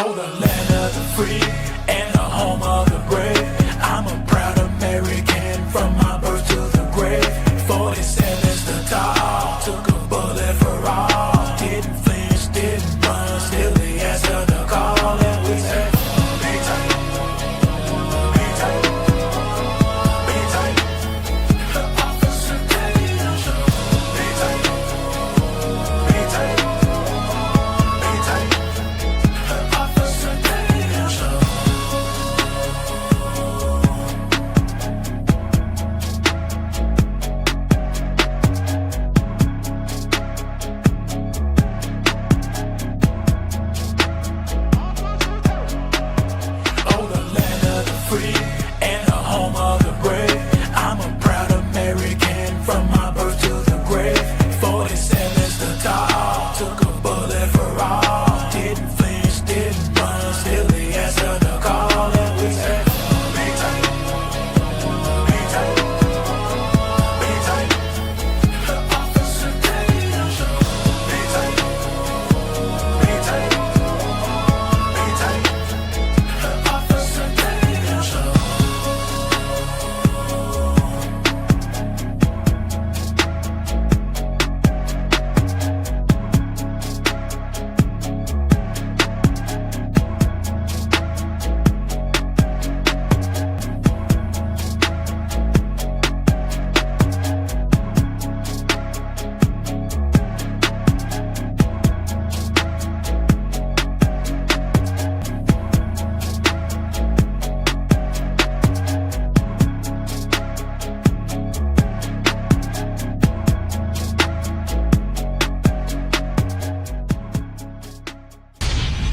Oh, the land of the free and the home of the brave. I'm a proud American from my birth to the grave. 47's the top, took a bullet for all. Didn't flinch, didn't run, still they answer the call. And we say, be tight, be tight, be tight. Officer Tatum show. Be tight, be tight, be tight. Officer Tatum show. Oh, the land of the free and the home of the brave. I'm a proud American from my birth to the grave. 47's the top, took a bullet for all. Didn't flinch, didn't run, still they answer the call. And we say, be tight, be tight, be tight. Officer Tatum show. Be tight, be tight, be tight. Officer Tatum show.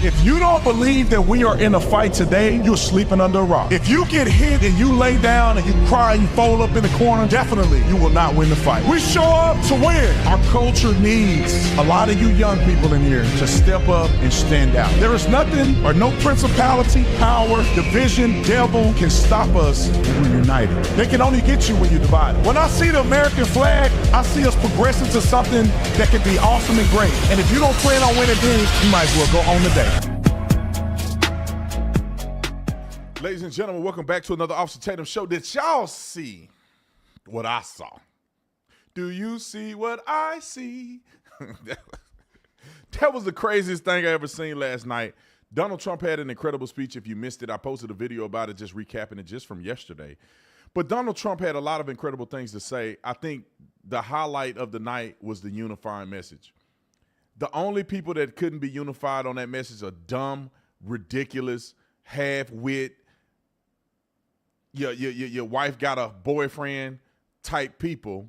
If you don't believe that we are in a fight today, you're sleeping under a rock. If you get hit and you lay down and you cry and you fold up in the corner, definitely you will not win the fight. We show up to win. Our culture needs a lot of you young people in here to step up and stand out. There is nothing or no principality, power, division, devil can stop us when we're united. They can only get you when you're divided. When I see the American flag, I see us progressing to something that can be awesome and great. And if you don't plan on winning then, you might as well go on the day. Ladies and gentlemen, welcome back to another Officer Tatum show. Did y'all see what I saw? Do you see what I see? That was the craziest thing I ever seen last night. Donald Trump had an incredible speech. If you missed it, I posted a video about it, just recapping it just from yesterday. But Donald Trump had a lot of incredible things to say. I think the highlight of the night was the unifying message. The only people that couldn't be unified on that message are dumb, ridiculous, half-wit, your wife got a boyfriend type people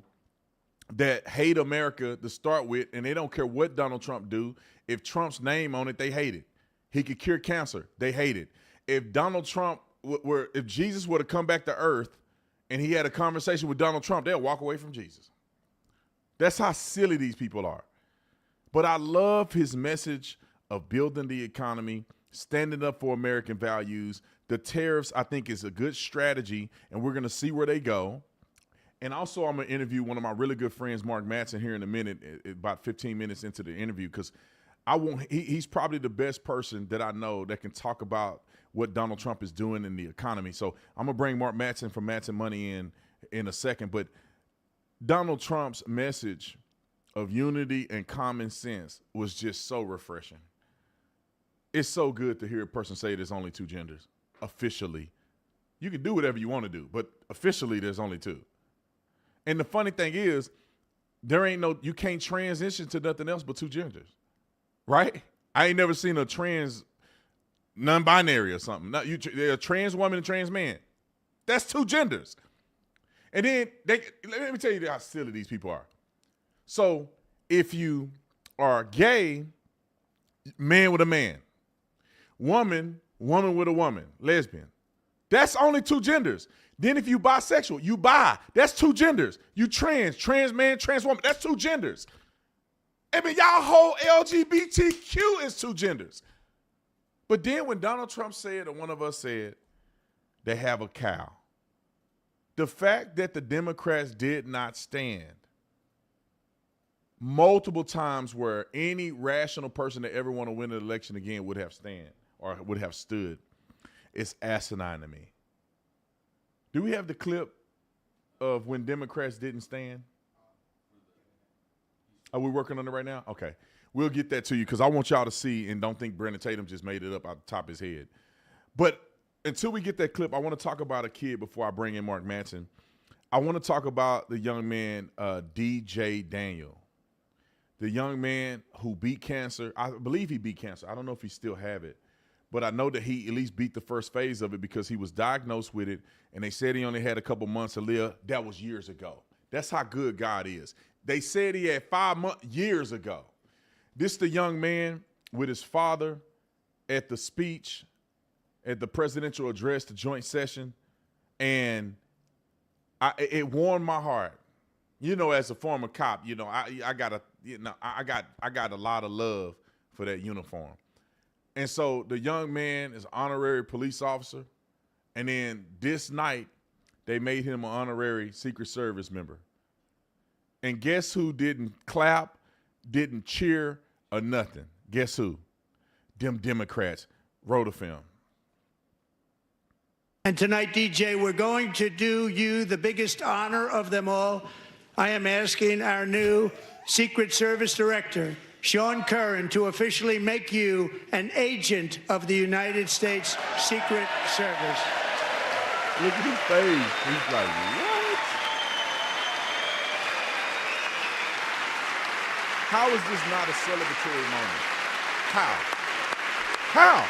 that hate America to start with, and they don't care what Donald Trump do. If Trump's name on it, they hate it. He could cure cancer. They hate it. If Donald Trump if Jesus were to come back to earth and he had a conversation with Donald Trump, they'll walk away from Jesus. That's how silly these people are. But I love his message of building the economy, standing up for American values. The tariffs, I think, is a good strategy, and we're going to see where they go. And also, I'm going to interview one of my really good friends, Mark Matson, here in a minute, about 15 minutes into the interview, because he's probably the best person that I know that can talk about what Donald Trump is doing in the economy. So I'm going to bring Mark Matson from Matson Money in a second. But Donald Trump's message of unity and common sense was just so refreshing. It's so good to hear a person say there's only two genders. Officially. You can do whatever you want to do, but officially there's only two. And the funny thing is, you can't transition to nothing else but two genders, right? I ain't never seen a trans non-binary or something. They're a trans woman and trans man. That's two genders. And then let me tell you how silly these people are. So if you are gay, man with a man, woman with a woman, lesbian, that's only two genders. Then if you bisexual, you bi, that's two genders. You trans man, trans woman, that's two genders. I mean, y'all whole LGBTQ is two genders. But then when Donald Trump said, or one of us said, they have a cow, the fact that the Democrats did not stand multiple times where any rational person that ever want to win an election again would have stand or would have stood. It's asinine to me. Do we have the clip of when Democrats didn't stand? Are we working on it right now? Okay. We'll get that to you because I want y'all to see and don't think Brandon Tatum just made it up out the top of his head. But until we get that clip, I want to talk about a kid before I bring in Mark Matson. I want to talk about the young man, DJ Daniel. The young man who beat cancer. I believe he beat cancer. I don't know if he still have it. But I know that he at least beat the first phase of it because he was diagnosed with it, and they said he only had a couple months to live. That was years ago. That's how good God is. They said he had 5 months years ago. This the young man with his father at the speech, at the presidential address, the joint session, and it warmed my heart. You know, as a former cop, you know, I got a lot of love for that uniform. And so the young man is an honorary police officer, and then this night they made him an honorary Secret Service member. And guess who didn't clap, didn't cheer, or nothing? Guess who? Them Democrats wrote a film. And tonight, DJ, we're going to do you the biggest honor of them all. I am asking our new Secret Service Director, Sean Curran, to officially make you an agent of the United States Secret Service. Look at his face. He's like, what? How is this not a celebratory moment? How?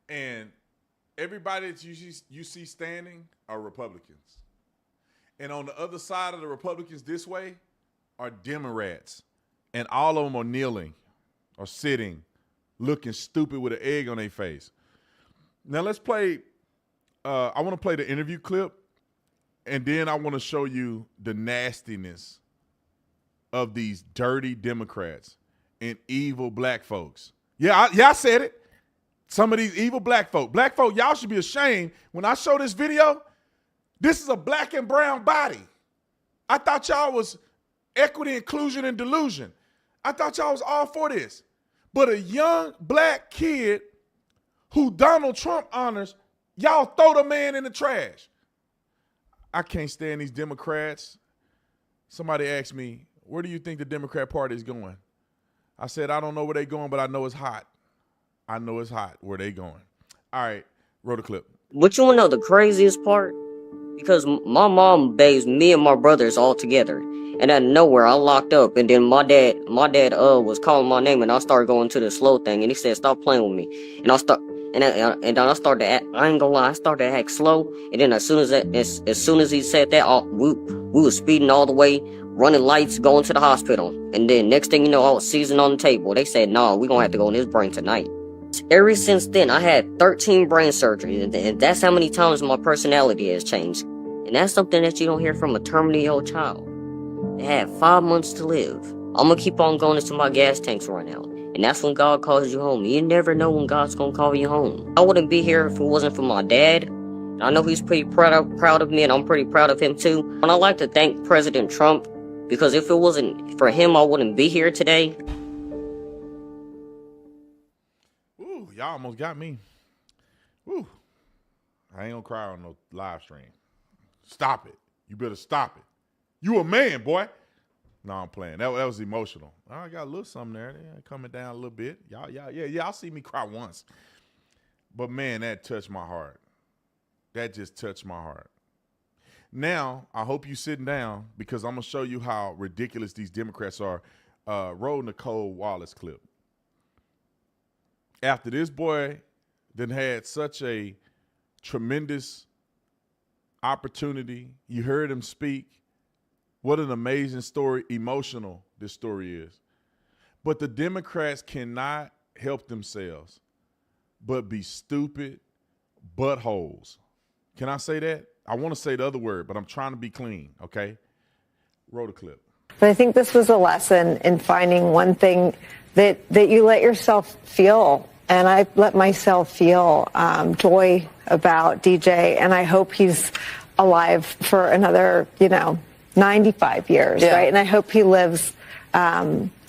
And everybody that you see standing are Republicans. And on the other side of the Republicans this way are Democrats. And all of them are kneeling or sitting, looking stupid with an egg on their face. Now let's play, I want to play the interview clip, and then I want to show you the nastiness of these dirty Democrats and evil black folks. Yeah, I said it. Some of these evil black folk. Black folk, y'all should be ashamed. When I show this video, this is a black and brown body. I thought y'all was equity, inclusion, and delusion. I thought y'all was all for this. But a young black kid who Donald Trump honors, y'all throw the man in the trash. I can't stand these Democrats. Somebody asked me, where do you think the Democrat Party is going? I said, I don't know where they're going, but I know it's hot. I know it's hot where they going. All right, roll the clip. But you want to know the craziest part? Because my mom bathes me and my brothers all together. And out of nowhere, I locked up. And then my dad was calling my name, and I started going to the slow thing. And he said, stop playing with me. And I then I started to act, I ain't gonna lie, I started to act slow. And then as soon as he said that, we was speeding all the way, running lights, going to the hospital. And then next thing you know, I was seizing on the table. They said, nah, we gonna have to go in his brain tonight. Ever since then, I had 13 brain surgeries, and that's how many times my personality has changed. And that's something that you don't hear from a terminally ill child. They had 5 months to live. I'm gonna keep on going until my gas tanks run out. And that's when God calls you home. You never know when God's gonna call you home. I wouldn't be here if it wasn't for my dad. I know he's pretty proud of me, and I'm pretty proud of him too. And I'd like to thank President Trump, because if it wasn't for him, I wouldn't be here today. Ooh, y'all almost got me. Ooh, I ain't gonna cry on no live stream. Stop it. You better stop it. You a man, boy. No, I'm playing. That was emotional. I got a little something there. Yeah, coming down a little bit. Y'all see me cry once. But man, that touched my heart. That just touched my heart. Now, I hope you sitting down, because I'm gonna show you how ridiculous these Democrats are. Roll Nicole Wallace clip. After this boy then had such a tremendous opportunity, you heard him speak. What an amazing story, emotional this story is. But the Democrats cannot help themselves but be stupid buttholes. Can I say that? I want to say the other word, but I'm trying to be clean, okay? Roll the clip. But I think this was a lesson in finding one thing that you let yourself feel. And I let myself feel joy about DJ. And I hope he's alive for another, 95 years, right? And I hope he lives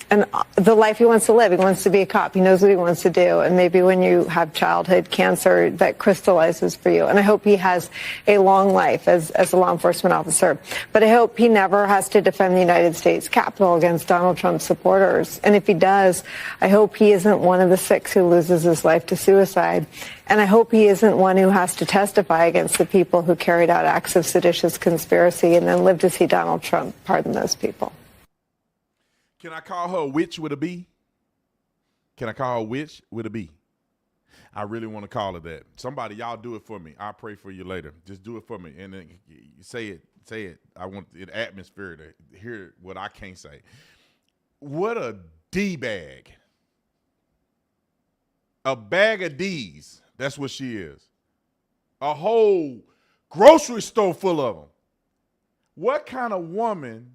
and the life he wants to live. He wants to be a cop. He knows what he wants to do. And maybe when you have childhood cancer, that crystallizes for you. And I hope he has a long life as a law enforcement officer. But I hope he never has to defend the United States Capitol against Donald Trump supporters. And if he does, I hope he isn't one of the 6 who loses his life to suicide. And I hope he isn't one who has to testify against the people who carried out acts of seditious conspiracy and then live to see Donald Trump pardon those people. Can I call her a witch with a B? Can I call her a witch with a B? I really want to call her that. Somebody, y'all do it for me. I'll pray for you later. Just do it for me. And then say it. I want the atmosphere to hear what I can't say. What a D-bag. A bag of D's. That's what she is. A whole grocery store full of them. What kind of woman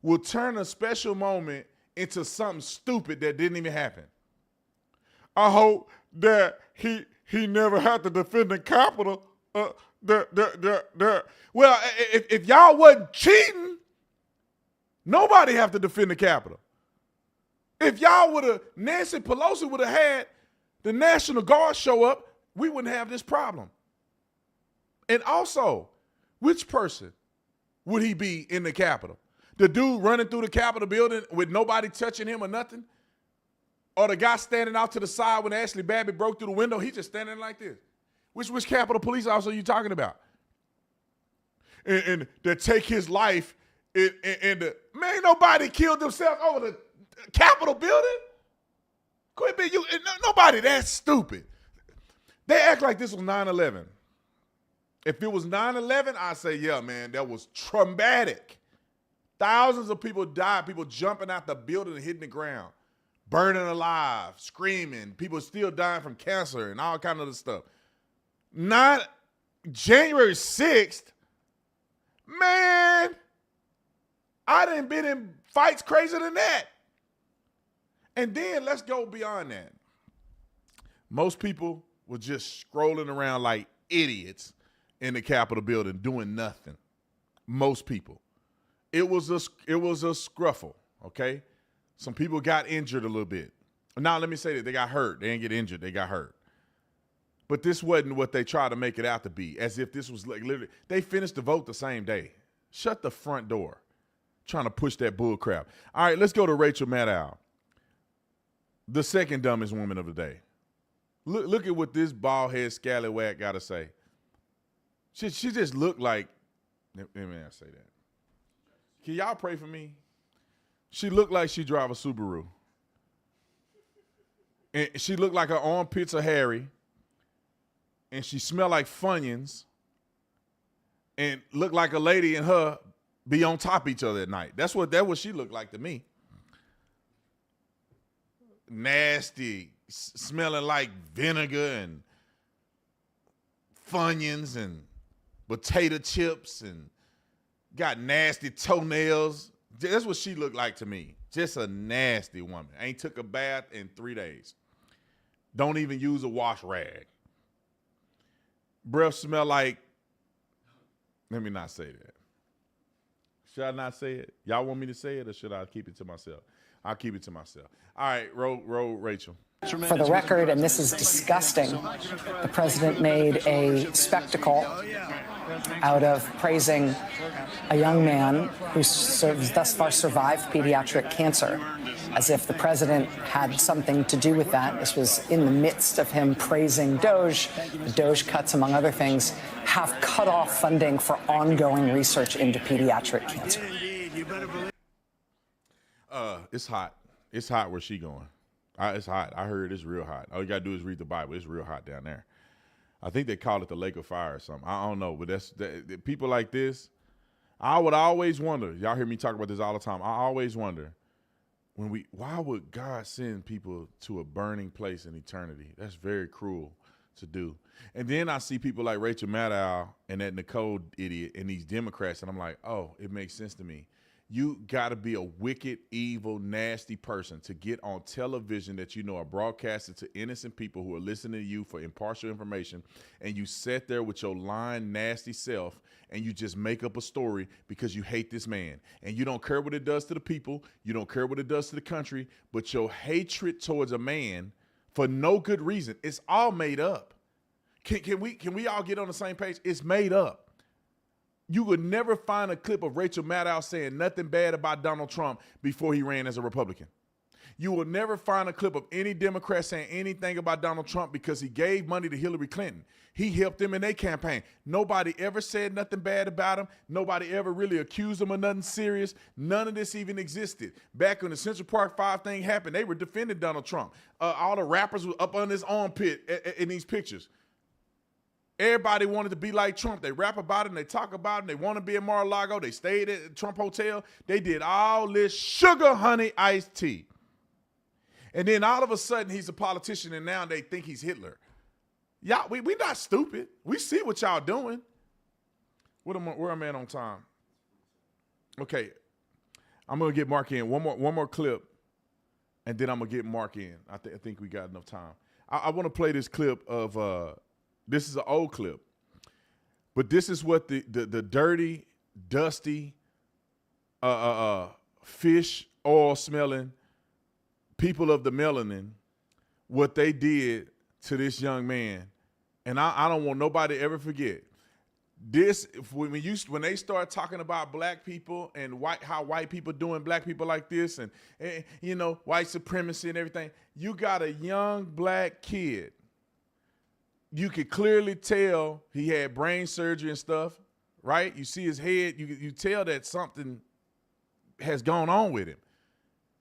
will turn a special moment into something stupid that didn't even happen? I hope that he never had to defend the Capitol. Well, if y'all wasn't cheating, nobody have to defend the Capitol. If y'all would have, Nancy Pelosi would have had the National Guard show up, we wouldn't have this problem. And also, which person would he be in the Capitol? The dude running through the Capitol building with nobody touching him or nothing? Or the guy standing out to the side when Ashley Babbitt broke through the window, he just standing like this. Which Capitol Police officer are you talking about? And that take his life man, nobody killed themselves over the Capitol building? Quit being nobody that stupid. They act like this was 9/11. If it was 9/11, I'd say, yeah, man, that was traumatic. Thousands of people died, people jumping out the building and hitting the ground, burning alive, screaming, people still dying from cancer and all kind of other stuff. Not January 6th, man, I done been in fights crazier than that. And then let's go beyond that. Most people were just scrolling around like idiots in the Capitol building doing nothing. Most people. It was a scruffle, okay? Some people got injured a little bit. Now, let me say that they got hurt. They didn't get injured. They got hurt. But this wasn't what they tried to make it out to be, as if this was like literally. They finished the vote the same day. Shut the front door. Trying to push that bull crap. All right, let's go to Rachel Maddow, the second dumbest woman of the day. Look at what this bald-head scallywag got to say. She just looked like, let me not say that. Can y'all pray for me? She looked like she drive a Subaru. And she looked like her armpits are hairy. And she smelled like Funyuns. And looked like a lady and her be on top of each other at night. That's what she looked like to me. Nasty, smelling like vinegar and Funyuns and potato chips and got nasty toenails. That's what she looked like to me. Just a nasty woman. Ain't took a bath in 3 days. Don't even use a wash rag. Breath smell like, let me not say that. Should I not say it? Y'all want me to say it or should I keep it to myself? I'll keep it to myself. All right, roll Rachel. For the record, and this is disgusting, the president made a spectacle out of praising a young man who thus far survived pediatric cancer, as if the president had something to do with that. This was in the midst of him praising Doge. The Doge cuts, among other things, have cut off funding for ongoing research into pediatric cancer. It's hot. It's hot where she going. It's hot. I heard it's real hot. All you got to do is read the Bible. It's real hot down there. I think they call it the Lake of Fire or something. I don't know, but that's people like this. I would always wonder. Y'all hear me talk about this all the time. I always wonder why would God send people to a burning place in eternity? That's very cruel to do. And then I see people like Rachel Maddow and that Nicole idiot and these Democrats, and I'm like, oh, it makes sense to me. You got to be a wicked, evil, nasty person to get on television that you know are broadcasted to innocent people who are listening to you for impartial information, and you sit there with your lying, nasty self, and you just make up a story because you hate this man. And you don't care what it does to the people, you don't care what it does to the country, but your hatred towards a man for no good reason, it's all made up. Can we all get on the same page? It's made up. You would never find a clip of Rachel Maddow saying nothing bad about Donald Trump before he ran as a Republican. You will never find a clip of any Democrat saying anything about Donald Trump because he gave money to Hillary Clinton. He helped them in their campaign. Nobody ever said nothing bad about him. Nobody ever really accused him of nothing serious. None of this even existed. Back when the Central Park 5 thing happened, they were defending Donald Trump. All the rappers were up on his armpit in these pictures. Everybody wanted to be like Trump. They rap about it and they talk about it and they want to be in Mar-a-Lago. They stayed at the Trump Hotel. They did all this sugar honey iced tea. And then all of a sudden he's a politician and now they think he's Hitler. Y'all, we not stupid. We see what y'all doing. Where am I at on time? Okay. I'm going to get Mark in. One more clip and then I'm going to get Mark in. I think we got enough time. I want to play this clip of this is an old clip, but this is what the dirty, dusty, fish oil smelling people of the melanin, what they did to this young man. And I don't want nobody to ever forget this. When they start talking about black people and how white people doing black people like this and you know, white supremacy and everything, you got a young black kid. You could clearly tell he had brain surgery and stuff, right? You see his head, you tell that something has gone on with him.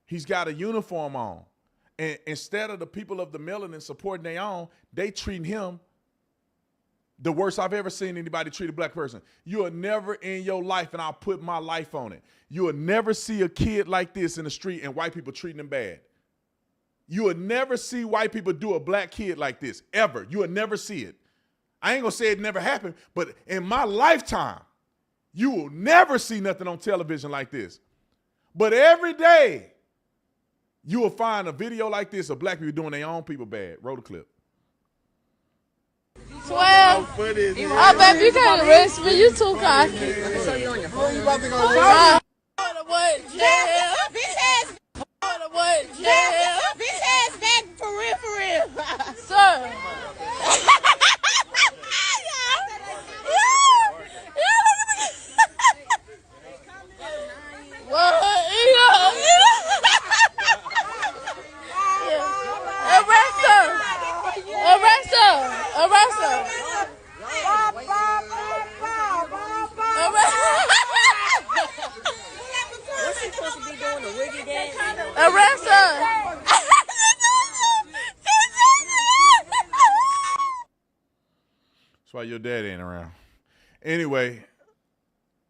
He's got a uniform on. And instead of the people of the melanin supporting their own, they treating him the worst I've ever seen anybody treat a black person. You will never in your life, and I'll put my life on it, you will never see a kid like this in the street and white people treating him bad. You will never see white people do a black kid like this, ever. You will never see it. I ain't gonna say it never happened, but in my lifetime, you will never see nothing on television like this. But every day, you will find a video like this of black people doing their own people bad. Roll the clip. 12. Oh, baby, you can't arrest me. You too cocky. Let me show you on your phone. You about to go jail? Jail. Bitch ass. Jail. Bitch ass back for real. Sir. Arrest her. What's she supposed to be doing, the wiggy game? Arrest her. That's why your dad ain't around. Anyway,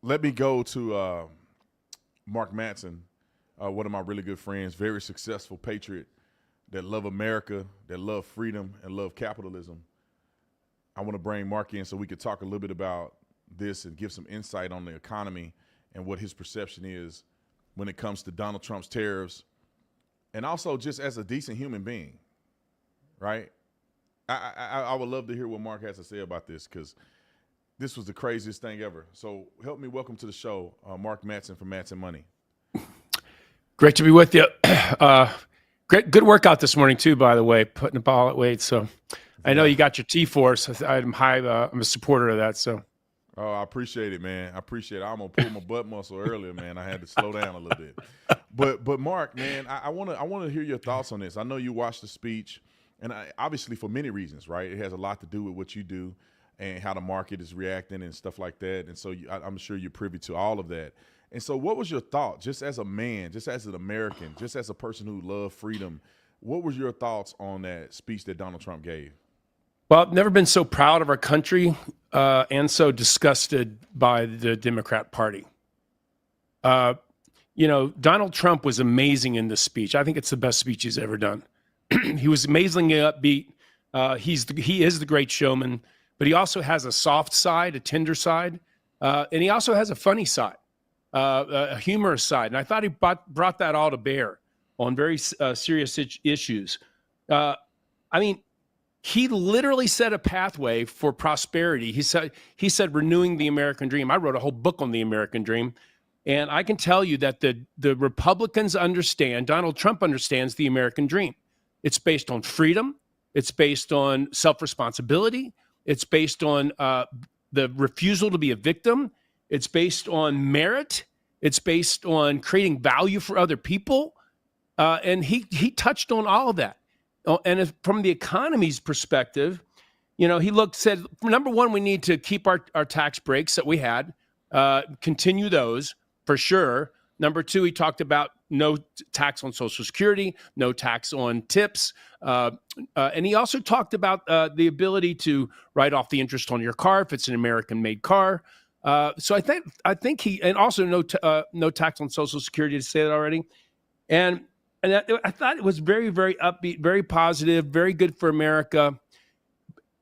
let me go to Mark Matson, one of my really good friends, very successful patriot that love America, that love freedom, and love capitalism. I want to bring Mark in so we could talk a little bit about this and give some insight on the economy and what his perception is when it comes to Donald Trump's tariffs, and also just as a decent human being, right? I would love to hear what Mark has to say about this, because this was the craziest thing ever. So help me welcome to the show, Mark Matson from Matson Money. Great to be with you. Good workout this morning too, by the way, putting the ball at weight. So I know you got your T-Force. I'm a supporter of that. So. Oh, I appreciate it, man. I appreciate it. I'm gonna pull my butt muscle earlier, man. I had to slow down a little bit. But Mark, man, I wanna hear your thoughts on this. I know you watched the speech, and obviously for many reasons, right? It has a lot to do with what you do and how the market is reacting and stuff like that. And so I'm sure you're privy to all of that. And so what was your thought, just as a man, just as an American, just as a person who loved freedom, what was your thoughts on that speech that Donald Trump gave? Well, I've never been so proud of our country and so disgusted by the Democrat Party. you know, Donald Trump was amazing in this speech. I think it's the best speech he's ever done. He was amazingly upbeat. He is the great showman, but he also has a soft side, a tender side, and he also has a funny side, a humorous side. And I thought he brought that all to bear on very serious issues. I mean, he literally set a pathway for prosperity. He said renewing the American dream. I wrote a whole book on the American dream. And I can tell you that the Republicans understand, Donald Trump understands the American dream. It's based on freedom. It's based on self-responsibility. It's based on the refusal to be a victim. It's based on merit. It's based on creating value for other people. And he touched on all of that. And from the economy's perspective, you know, he said, number one, we need to keep our tax breaks that we had, continue those. For sure. Number two, he talked about no tax on Social Security, no tax on tips. And he also talked about the ability to write off the interest on your car if it's an American-made car. So I think he, and also no tax on Social Security, to say that already. And I thought it was very, very upbeat, very positive, very good for America.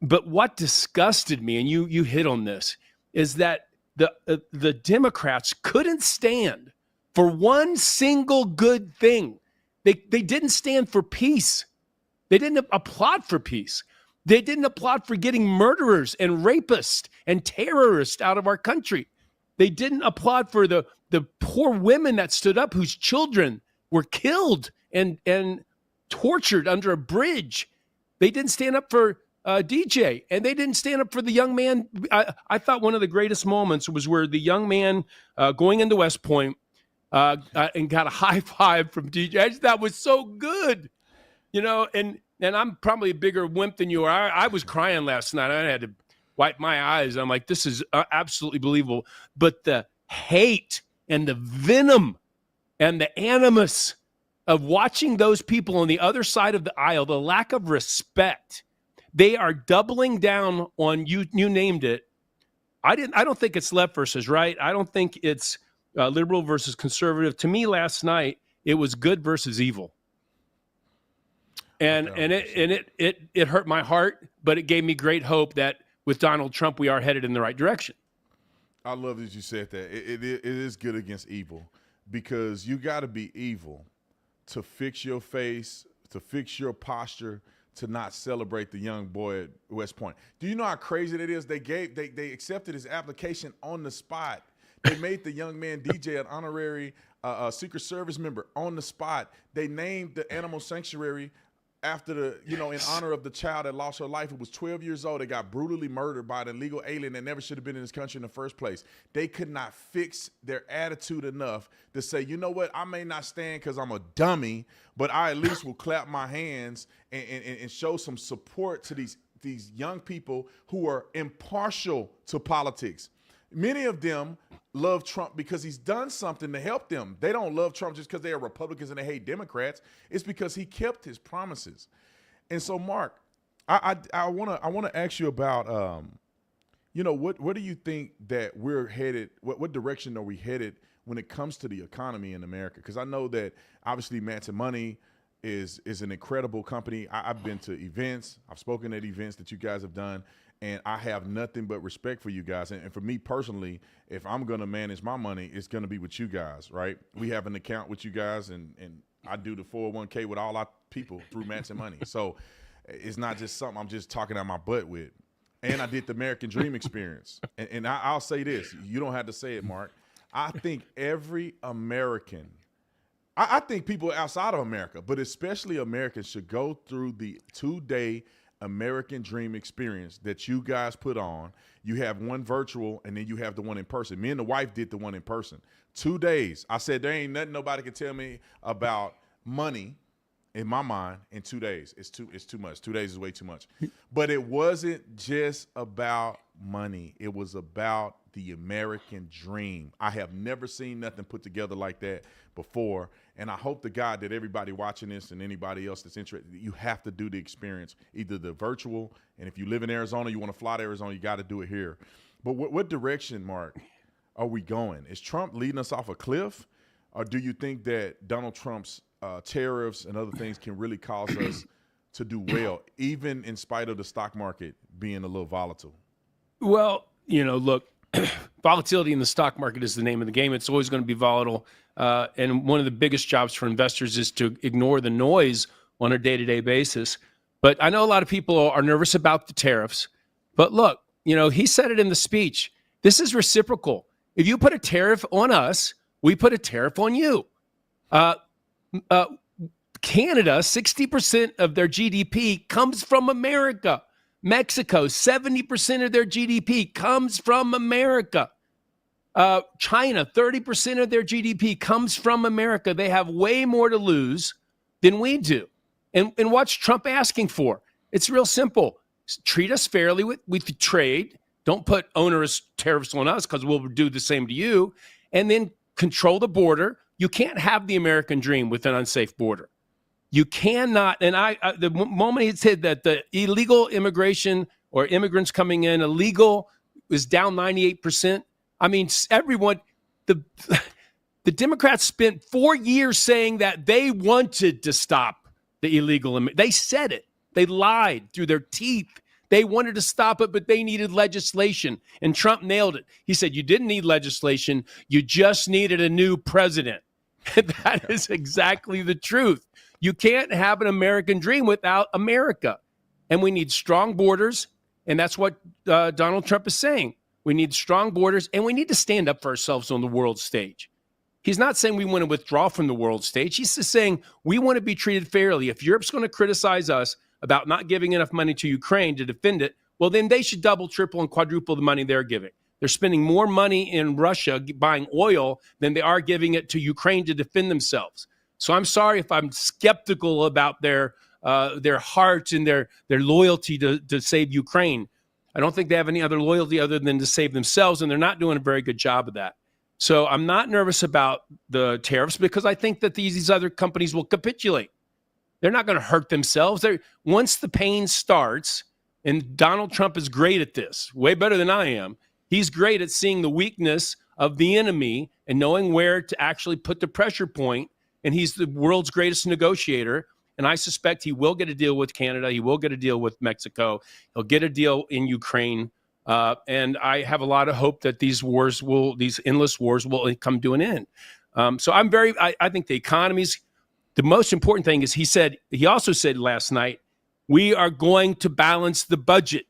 But what disgusted me, and you hit on this, is that the Democrats couldn't stand for one single good thing. They didn't stand for peace. They didn't applaud for peace. They didn't applaud for getting murderers and rapists and terrorists out of our country. They didn't applaud for the poor women that stood up whose children were killed and tortured under a bridge. They didn't stand up for DJ, and they didn't stand up for the young man. I thought one of the greatest moments was where the young man going into West Point and got a high five from DJ. That was so good, you know. And I'm probably a bigger wimp than you are. I was crying last night. I had to wipe my eyes. I'm like, this is absolutely believable. But the hate and the venom and the animus of watching those people on the other side of the aisle, the lack of respect. They are doubling down on you named it. I don't think it's left versus right. I don't think it's liberal versus conservative. To me, last night it was good versus evil, and it hurt my heart, but it gave me great hope that with Donald Trump we are headed in the right direction. I love that you said that. It is good against evil, because you got to be evil to fix your face, to fix your posture, to not celebrate the young boy at West Point. Do you know how crazy that is? They accepted his application on the spot. They made the young man DJ an honorary Secret Service member on the spot. They named the animal sanctuary after in honor of the child that lost her life. It was 12 years old. They got brutally murdered by an illegal alien that never should have been in this country in the first place. They could not fix their attitude enough to say, you know what, I may not stand because I'm a dummy, but I at least will clap my hands and show some support to these young people who are impartial to politics. Many of them love Trump because he's done something to help them. They don't love Trump just because they are Republicans and they hate Democrats. It's because he kept his promises. And so, Mark, I want to ask you about, what do you think that we're headed? What direction are we headed when it comes to the economy in America? Because I know that obviously Matson Money is an incredible company. I've been to events. I've spoken at events that you guys have done. And I have nothing but respect for you guys. And for me personally, if I'm going to manage my money, it's going to be with you guys, right? We have an account with you guys, and I do the 401k with all our people through Matson Money. So it's not just something I'm just talking out my butt with. And I did the American Dream experience. And I'll say this. You don't have to say it, Mark. I think every American, I think people outside of America, but especially Americans, should go through the 2-day American Dream experience that you guys put on. You have one virtual and then you have the one in person. Me and the wife did the one in person. 2 days. I said, there ain't nothing nobody can tell me about money in my mind in 2 days. It's too much. 2 days is way too much. But it wasn't just about money. It was about the American dream. I have never seen nothing put together like that before. And I hope to God that everybody watching this and anybody else that's interested, you have to do the experience, either the virtual, and if you live in Arizona, you want to fly to Arizona, you got to do it here. But what direction, Mark, are we going? Is Trump leading us off a cliff? or do you think that Donald Trump's tariffs and other things can really cause us to do well, even in spite of the stock market being a little volatile? Well, look, volatility in the stock market is the name of the game. It's always going to be volatile. And one of the biggest jobs for investors is to ignore the noise on a day-to-day basis. But I know a lot of people are nervous about the tariffs. But look, he said it in the speech. This is reciprocal. If you put a tariff on us, we put a tariff on you. Canada, 60% of their GDP comes from America. Mexico, 70% of their GDP comes from America. China, 30% of their GDP comes from America. They have way more to lose than we do. And what's Trump asking for? It's real simple. Treat us fairly with trade. Don't put onerous tariffs on us because we'll do the same to you. And then control the border. You can't have the American dream with an unsafe border. You cannot, and the moment he said that the illegal immigration or immigrants coming in illegal is down 98%. I mean, everyone, the Democrats spent 4 years saying that they wanted to stop the illegal immigration. They said it. They lied through their teeth. They wanted to stop it, but they needed legislation. And Trump nailed it. He said, you didn't need legislation. You just needed a new president. And that is exactly the truth. You can't have an American dream without America. And we need strong borders. And that's what Donald Trump is saying. We need strong borders, and we need to stand up for ourselves on the world stage. He's not saying we want to withdraw from the world stage. He's just saying we want to be treated fairly. If Europe's going to criticize us about not giving enough money to Ukraine to defend it, well, then they should double, triple, and quadruple the money they're giving. They're spending more money in Russia buying oil than they are giving it to Ukraine to defend themselves. So I'm sorry if I'm skeptical about their heart and their loyalty to save Ukraine. I don't think they have any other loyalty other than to save themselves, and they're not doing a very good job of that. So I'm not nervous about the tariffs because I think that these other companies will capitulate. They're not going to hurt themselves. Once the pain starts, and Donald Trump is great at this, way better than I am. He's great at seeing the weakness of the enemy and knowing where to actually put the pressure point. And he's the world's greatest negotiator. And I suspect he will get a deal with Canada. He will get a deal with Mexico. He'll get a deal in Ukraine. And I have a lot of hope that these endless wars will come to an end. So I think the economy's, the most important thing is he also said last night, we are going to balance the budget.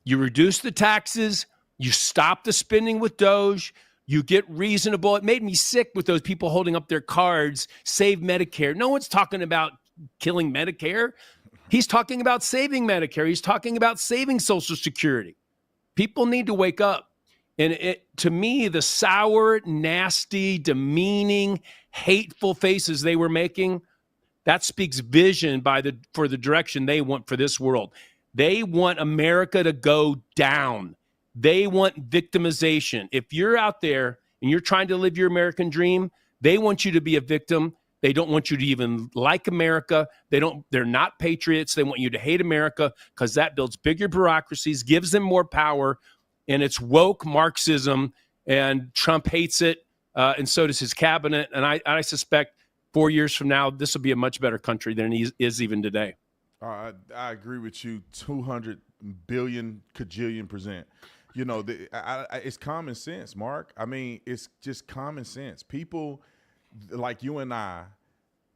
You reduce the taxes, you stop the spending with Doge, you get reasonable. It made me sick with those people holding up their cards, save Medicare. No one's talking about killing Medicare. He's talking about saving Medicare. He's talking about saving Social Security. People need to wake up. And to me, the sour, nasty, demeaning, hateful faces they were making, that speaks vision for the direction they want for this world. They want America to go down. They want victimization. If you're out there and you're trying to live your American dream, they want you to be a victim. They don't want you to even like America. They're not patriots. They want you to hate America because that builds bigger bureaucracies, gives them more power, and it's woke Marxism, and Trump hates it, and so does his cabinet. And I suspect 4 years from now, this will be a much better country than he is even today. I agree with you 200 billion cajillion %. You know, it's common sense, Mark. I mean, it's just common sense. People like you and I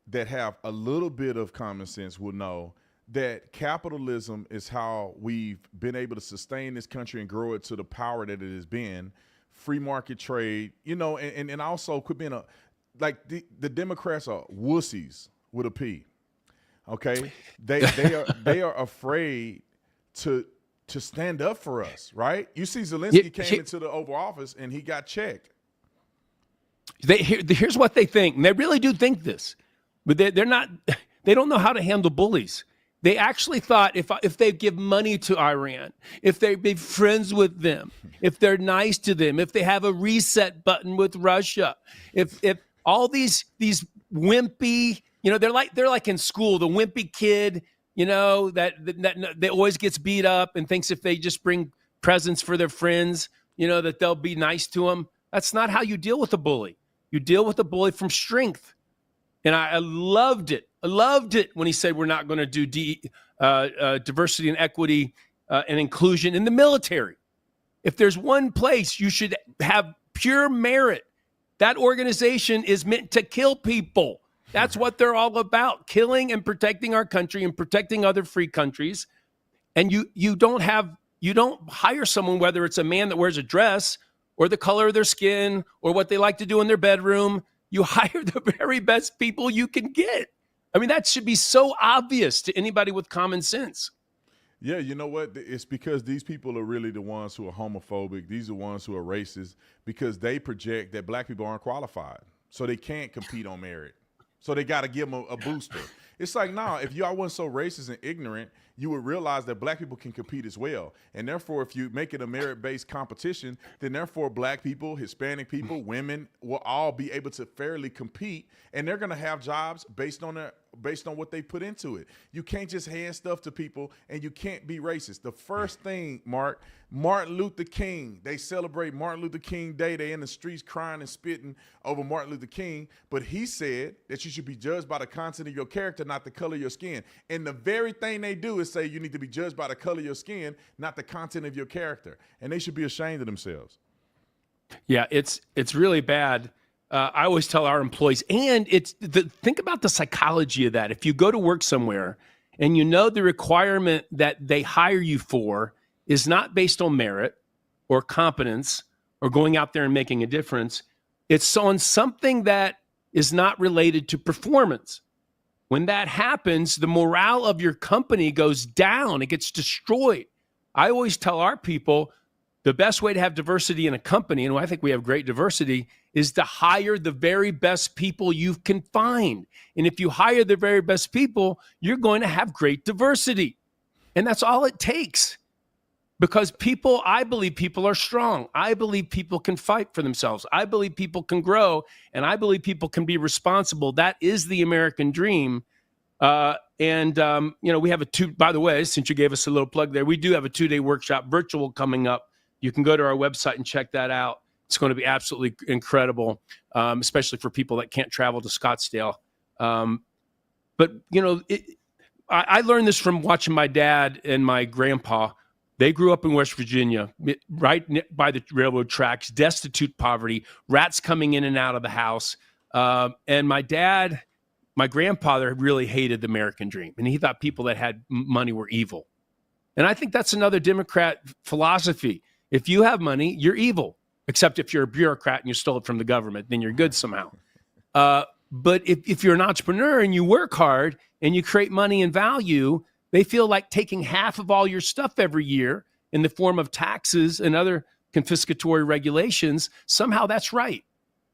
that have a little bit of common sense will know that capitalism is how we've been able to sustain this country and grow it to the power that it has been. Free market trade, you know, and also quit being the Democrats are wussies with a P. Okay, they are afraid to stand up for us, right? You see, Zelensky came into the Oval Office and he got checked. Here's what they think. And they really do think this, but they're not. They don't know how to handle bullies. They actually thought if they give money to Iran, if they be friends with them, if they're nice to them, if they have a reset button with Russia, if all these wimpy, you know, they're like in school, the wimpy kid, you know, that always gets beat up and thinks if they just bring presents for their friends, you know, that they'll be nice to them. That's not how you deal with a bully. You deal with the bully from strength. And I loved it. I loved it when he said we're not going to do diversity and equity and inclusion in the military. If there's one place you should have pure merit, that organization is meant to kill people. That's what they're all about, killing and protecting our country and protecting other free countries. And you don't hire someone, whether it's a man that wears a dress or the color of their skin or what they like to do in their bedroom. You hire the very best people you can get. I mean, that should be so obvious to anybody with common sense. Yeah, you know what? It's because these people are really the ones who are homophobic. These are the ones who are racist because they project that black people aren't qualified. So they can't compete on merit. So they got to give them a booster. It's like, nah, if y'all wasn't so racist and ignorant, you would realize that black people can compete as well. And therefore, if you make it a merit-based competition, then therefore black people, Hispanic people, women will all be able to fairly compete, and they're going to have jobs based on what they put into it. You can't just hand stuff to people, and you can't be racist. The first thing, Martin Luther King, they celebrate Martin Luther King Day. They in the streets crying and spitting over Martin Luther King, but he said that you should be judged by the content of your character, not the color of your skin. And the very thing they do is say you need to be judged by the color of your skin, not the content of your character. And they should be ashamed of themselves. Yeah, it's really bad. I always tell our employees, and think about the psychology of that. If you go to work somewhere and you know the requirement that they hire you for is not based on merit or competence or going out there and making a difference, it's on something that is not related to performance. When that happens, the morale of your company goes down. It gets destroyed. I always tell our people the best way to have diversity in a company, and I think we have great diversity, is to hire the very best people you can find. And if you hire the very best people, you're going to have great diversity. And that's all it takes. Because I believe people are strong. I believe people can fight for themselves. I believe people can grow, and I believe people can be responsible. That is the American dream. We have by the way, since you gave us a little plug there, we do have a 2-day workshop virtual coming up. You can go to our website and check that out. It's going to be absolutely incredible, especially for people that can't travel to Scottsdale. But I learned this from watching my dad and my grandpa. They grew up in West Virginia, right by the railroad tracks, destitute poverty, rats coming in and out of the house. And my grandfather really hated the American dream. And he thought people that had money were evil. And I think that's another Democrat philosophy. If you have money, you're evil. Except if you're a bureaucrat and you stole it from the government, then you're good somehow. But if you're an entrepreneur and you work hard and you create money and value, they feel like taking half of all your stuff every year in the form of taxes and other confiscatory regulations. Somehow that's right.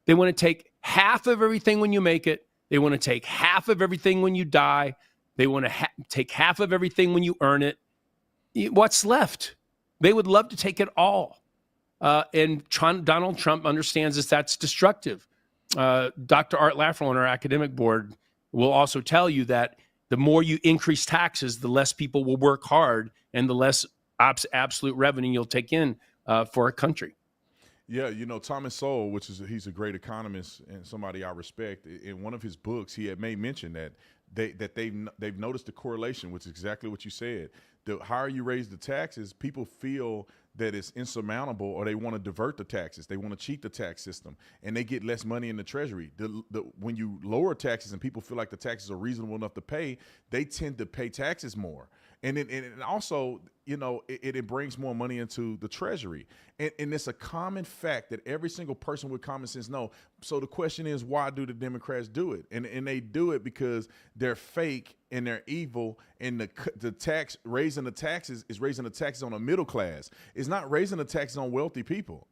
They want to take half of everything when you make it. They want to take half of everything when you die. They want to take half of everything when you earn it. What's left? They would love to take it all. And Donald Trump understands that's destructive. Dr. Art Laffer on our academic board will also tell you that the more you increase taxes, the less people will work hard and the less absolute revenue you'll take in for a country. Yeah, Thomas Sowell, he's a great economist and somebody I respect. In one of his books, he had made mention that they've noticed the correlation, which is exactly what you said. The higher you raise the taxes, people feel that it's insurmountable, or they want to divert the taxes. They want to cheat the tax system, and they get less money in the treasury. When you lower taxes and people feel like the taxes are reasonable enough to pay, they tend to pay taxes more. And also, it brings more money into the treasury. And it's a common fact that every single person with common sense knows. So the question is, why do the Democrats do it? And they do it because they're fake and they're evil. And raising the taxes is raising the taxes on a middle class. It's not raising the taxes on wealthy people.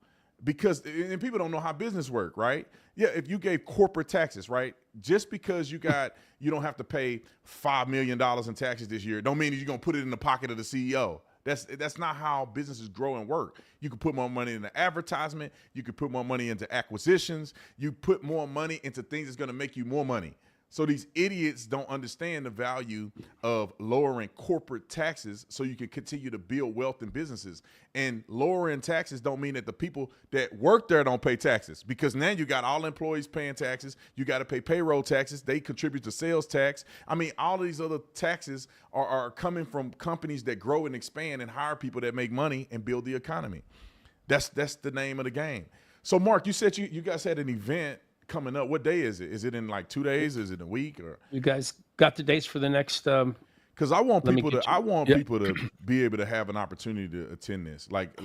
And people don't know how business work, right? Yeah, if you gave corporate taxes, right, just because you don't have to pay $5 million in taxes this year, don't mean that you're going to put it in the pocket of the CEO. That's not how businesses grow and work. You can put more money into advertisement. You can put more money into acquisitions. You put more money into things that's going to make you more money. So these idiots don't understand the value of lowering corporate taxes so you can continue to build wealth in businesses. And lowering taxes don't mean that the people that work there don't pay taxes, because now you got all employees paying taxes. You got to pay payroll taxes. They contribute to sales tax. I mean, all of these other taxes are coming from companies that grow and expand and hire people that make money and build the economy. That's the name of the game. So, Mark, you said you guys had an event coming up. What day is it? Is it in like 2 days? Is it a week? Or You guys got the dates for the next? Because I want Let me people to, get you- I want Yep. people to be able to have an opportunity to attend this. Like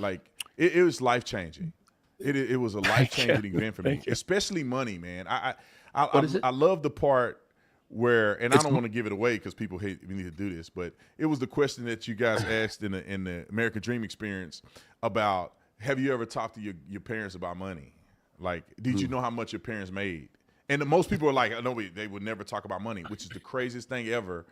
it was life changing. It was a life changing event for me, Thank you. especially money, man. What is it? I love the part where, and I don't want to give it away because people hate we need to do this, but it was the question that you guys asked in the American Dream Experience about, have you ever talked to your parents about money? Like, did you know how much your parents made? And most people are like, no, they would never talk about money, which is the craziest thing ever,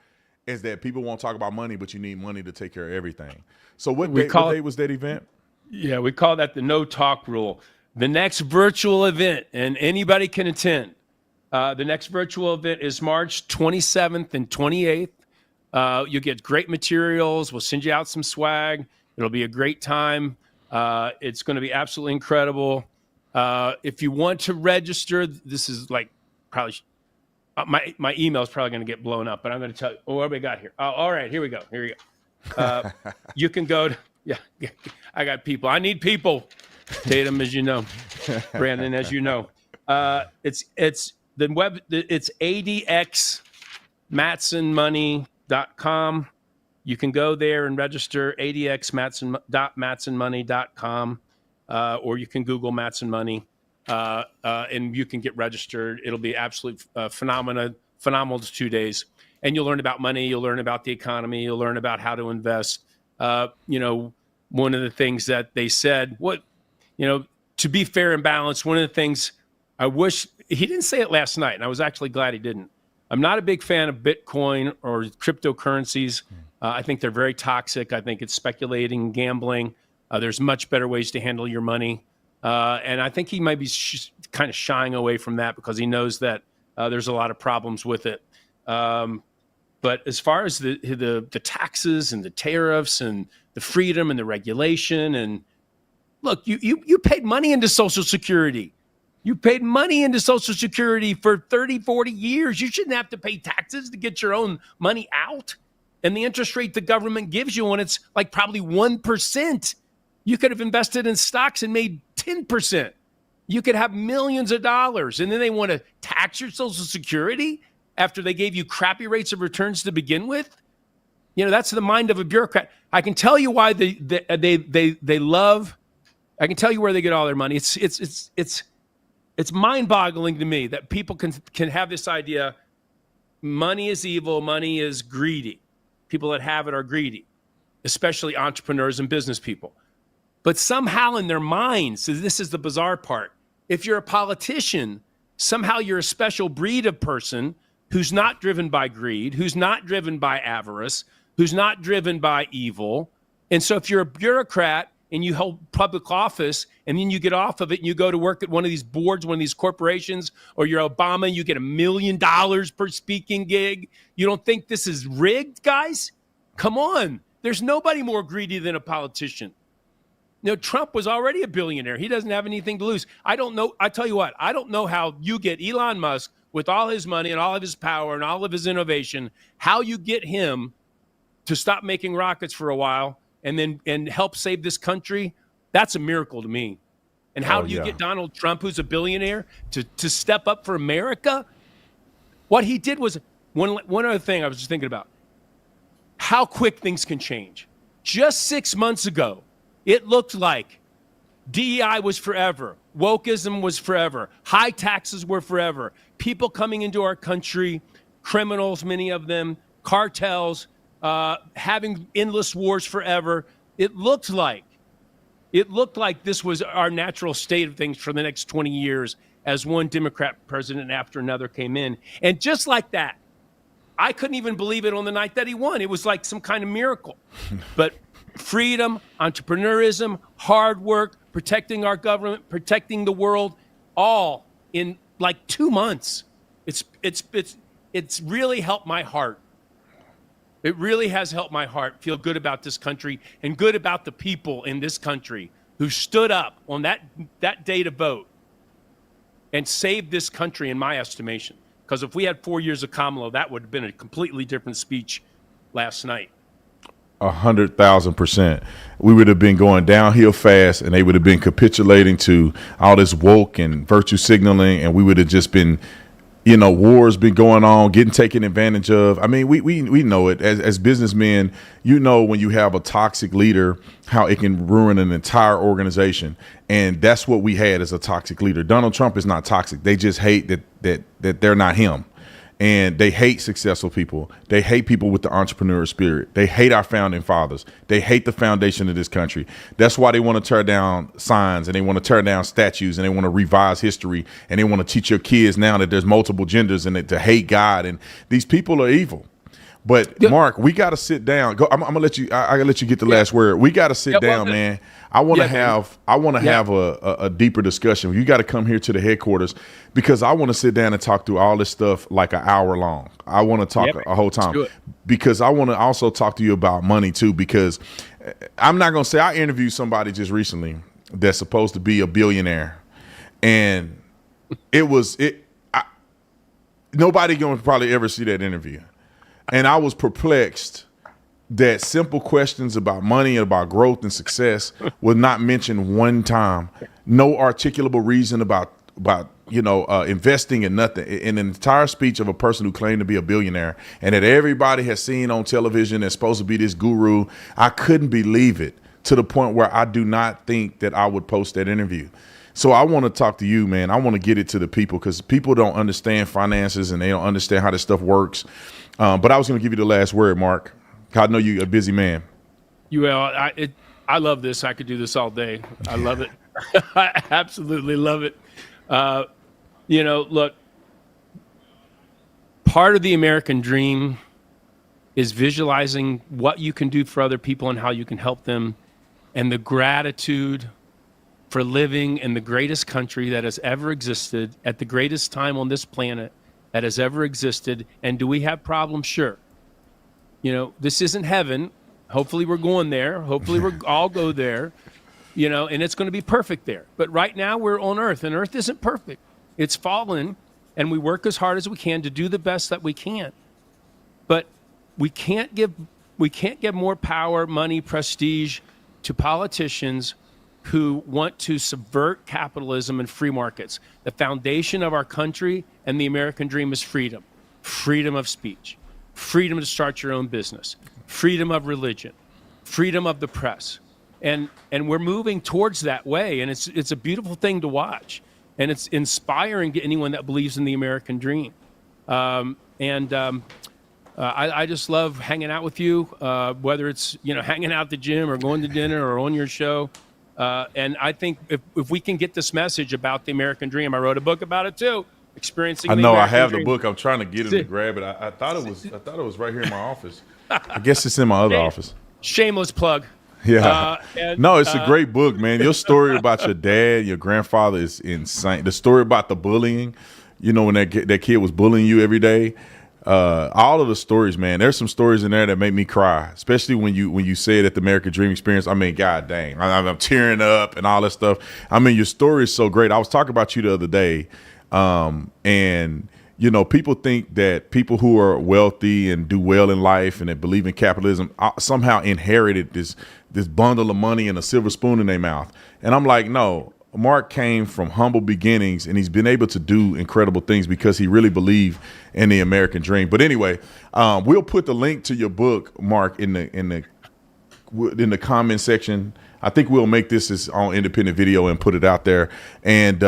is that people won't talk about money, but you need money to take care of everything. So what day was that event? Yeah, we call that the no talk rule. The next virtual event, and anybody can attend. The next virtual event is March 27th and 28th. You'll get great materials. We'll send you out some swag. It'll be a great time. It's going to be absolutely incredible. If you want to register, this is like probably my email is probably going to get blown up, but I'm going to tell you. Oh, what do we got here? Oh, all right, here we go. You can go to, I got people. I need people. Tatum, as you know, Brandon, as you know, it's adxmatsonmoney.com. You can go there and register, adxmatson.matsonmoney.com. Or you can Google Matson Money, and you can get registered. It'll be absolutely phenomenal 2 days. And you'll learn about money. You'll learn about the economy. You'll learn about how to invest. One of the things that they said, to be fair and balanced, one of the things I wish, he didn't say it last night, and I was actually glad he didn't. I'm not a big fan of Bitcoin or cryptocurrencies. I think they're very toxic. I think it's speculating, gambling. There's much better ways to handle your money. And I think he might be kind of shying away from that because he knows that there's a lot of problems with it. But as far as the taxes and the tariffs and the freedom and the regulation, and look, you paid money into Social Security. You paid money into Social Security for 30, 40 years. You shouldn't have to pay taxes to get your own money out. And the interest rate the government gives you when it's like probably 1%. You could have invested in stocks and made 10%. You could have millions of dollars. And then they want to tax your Social Security after they gave you crappy rates of returns to begin with. That's the mind of a bureaucrat. I can tell you why they love. I can tell you where they get all their money. It's mind-boggling to me that people can have this idea. Money is evil. Money is greedy. People that have it are greedy, especially entrepreneurs and business people. But somehow in their minds, so this is the bizarre part, if you're a politician, somehow you're a special breed of person who's not driven by greed, who's not driven by avarice, who's not driven by evil. And so if you're a bureaucrat and you hold public office and then you get off of it and you go to work at one of these boards, one of these corporations, or you're Obama and you get $1 million per speaking gig, you don't think this is rigged, guys? Come on. There's nobody more greedy than a politician. Trump was already a billionaire. He doesn't have anything to lose. I don't know. I tell you what, I don't know how you get Elon Musk with all his money and all of his power and all of his innovation, how you get him to stop making rockets for a while and help save this country. That's a miracle to me. And how do you get Donald Trump, who's a billionaire, to step up for America? What he did was, one other thing I was just thinking about, how quick things can change. Just 6 months ago, it looked like DEI was forever. Wokeism was forever. High taxes were forever. People coming into our country, criminals, many of them, cartels, having endless wars forever. It looked like this was our natural state of things for the next 20 years as one Democrat president after another came in. And just like that, I couldn't even believe it on the night that he won. It was like some kind of miracle. But freedom, entrepreneurism, hard work, protecting our government, protecting the world, all in like 2 months. it's really helped my heart. It really has helped my heart feel good about this country and good about the people in this country who stood up on that day to vote and saved this country, in my estimation. Because if we had 4 years of Kamala, that would have been a completely different speech last night. 100,000%. We would have been going downhill fast, and they would have been capitulating to all this woke and virtue signaling, and we would have just been, wars been going on, getting taken advantage of. I mean, we know it as businessmen. When you have a toxic leader, how it can ruin an entire organization, and that's what we had as a toxic leader. Donald Trump is not toxic. They just hate that they're not him. And they hate successful people. They hate people with the entrepreneurial spirit. They hate our founding fathers. They hate the foundation of this country. That's why they want to tear down signs, and they want to tear down statues, and they want to revise history, and they want to teach your kids now that there's multiple genders and to hate God. And these people are evil. But Mark, we got to sit down. I'm gonna let you. I gotta let you get the last word. We got to sit down, man. I want to have a deeper discussion. You got to come here to the headquarters because I want to sit down and talk through all this stuff like an hour long. I want to talk a whole time because I want to also talk to you about money too. Because I'm not gonna say I interviewed somebody just recently that's supposed to be a billionaire, and nobody gonna probably ever see that interview. And I was perplexed that simple questions about money and about growth and success was not mentioned one time. No articulable reason about investing in nothing. In an entire speech of a person who claimed to be a billionaire and that everybody has seen on television that's supposed to be this guru, I couldn't believe it to the point where I do not think that I would post that interview. So I want to talk to you, man. I want to get it to the people because people don't understand finances and they don't understand how this stuff works. But I was going to give you the last word, Mark. I know you're a busy man. I love this. I could do this all day. I love it. I absolutely love it. Look, part of the American dream is visualizing what you can do for other people and how you can help them, and the gratitude for living in the greatest country that has ever existed at the greatest time on this planet that has ever existed. And do we have problems? Sure. This isn't heaven. Hopefully we're going there. Hopefully we'll all go there, and it's going to be perfect there. But right now we're on Earth, and Earth isn't perfect. It's fallen, and we work as hard as we can to do the best that we can. But we can't give more power, money, prestige to politicians who want to subvert capitalism and free markets. The foundation of our country and the American dream is freedom. Freedom of speech, freedom to start your own business, freedom of religion, freedom of the press. And we're moving towards that way, and it's a beautiful thing to watch. And it's inspiring to anyone that believes in the American dream. I just love hanging out with you, whether it's hanging out at the gym or going to dinner or on your show. And I think if we can get this message about the American dream, I wrote a book about it too. Experiencing. I know the I have dream. The book. I'm trying to get him to grab it. I thought it was right here in my office. I guess it's in my other office. Shameless plug. Yeah. No, it's a great book, man. Your story about your dad, your grandfather is insane. The story about the bullying, when that kid was bullying you every day. All of the stories, man. There's some stories in there that make me cry, especially when you say it at the American Dream Experience. I mean, God dang, I'm tearing up and all that stuff. I mean, your story is so great. I was talking about you the other day, and people think that people who are wealthy and do well in life and that believe in capitalism somehow inherited this bundle of money and a silver spoon in their mouth. And I'm like, no. Mark came from humble beginnings, and he's been able to do incredible things because he really believed in the American dream. But anyway, we'll put the link to your book, Mark, in the comment section. I think we'll make this as on independent video and put it out there, and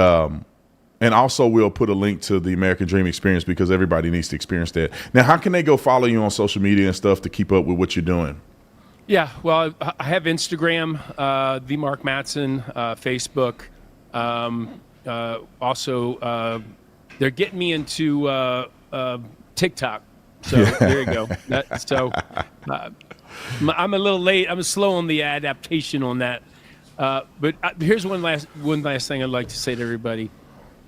also we'll put a link to the American Dream Experience because everybody needs to experience that. Now, how can they go follow you on social media and stuff to keep up with what you're doing? Yeah, well, I have Instagram, the Mark Matson, Facebook. Also, they're getting me into TikTok. So there you go. I'm a little late. I'm slow on the adaptation on that. But here's one last thing I'd like to say to everybody.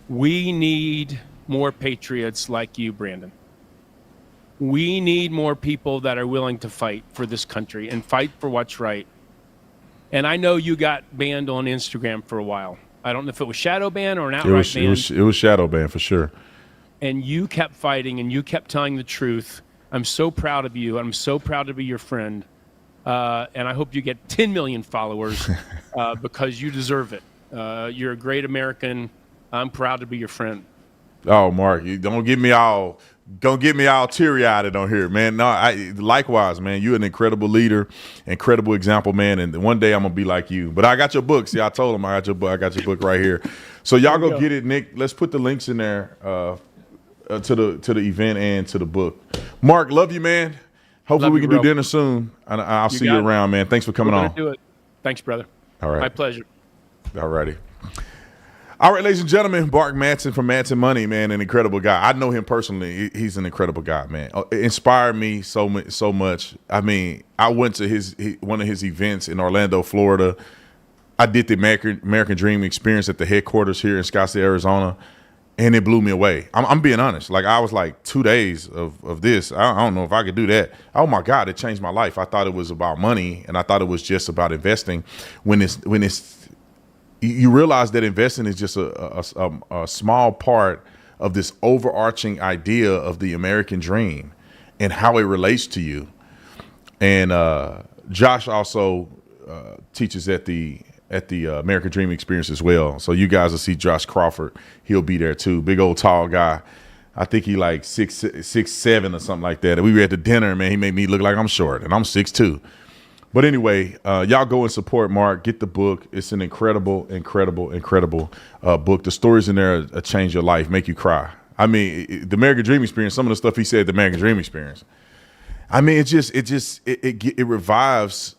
We need more patriots like you, Brandon. We need more people that are willing to fight for this country and fight for what's right. And I know you got banned on Instagram for a while. I don't know if it was shadow ban or an outright ban. It was shadow ban for sure. And you kept fighting and you kept telling the truth. I'm so proud of you. I'm so proud to be your friend. And I hope you get 10 million followers because you deserve it. You're a great American. I'm proud to be your friend. Oh, Mark, you don't get me all teary-eyed on here, man. No, likewise, man. You're an incredible leader, incredible example, man. And one day I'm gonna be like you. But I got your book. See, I told him I got your book. I got your book right here. So y'all go get it, Nick. Let's put the links in there to the event and to the book. Mark, love you, man. Hopefully we can do dinner soon. And I'll see you around, man. Thanks for coming on. Do it. Thanks, brother. All right. My pleasure. All righty. All right, ladies and gentlemen, Mark Matson from Matson Money, man, an incredible guy. I know him personally. He's an incredible guy, man. It inspired me so much. I mean, I went to one of his events in Orlando, Florida. I did the American Dream experience at the headquarters here in Scottsdale, Arizona, and it blew me away. I'm being honest. Like, I was like 2 days of this. I don't know if I could do that. Oh, my God, it changed my life. I thought it was about money, and I thought it was just about investing. When it's you realize that investing is just a small part of this overarching idea of the American dream and how it relates to you. And Josh also teaches at the American Dream Experience as well. So you guys will see Josh Crawford. He'll be there too. Big old tall guy. I think he like 6'7" or something like that. And we were at the dinner, man. He made me look like I'm short, and I'm 6'2". But anyway, y'all go and support Mark. Get the book. It's an incredible book. The stories in there change your life, make you cry. I mean, the American Dream Experience, some of the stuff he said, the American Dream Experience. I mean, it revives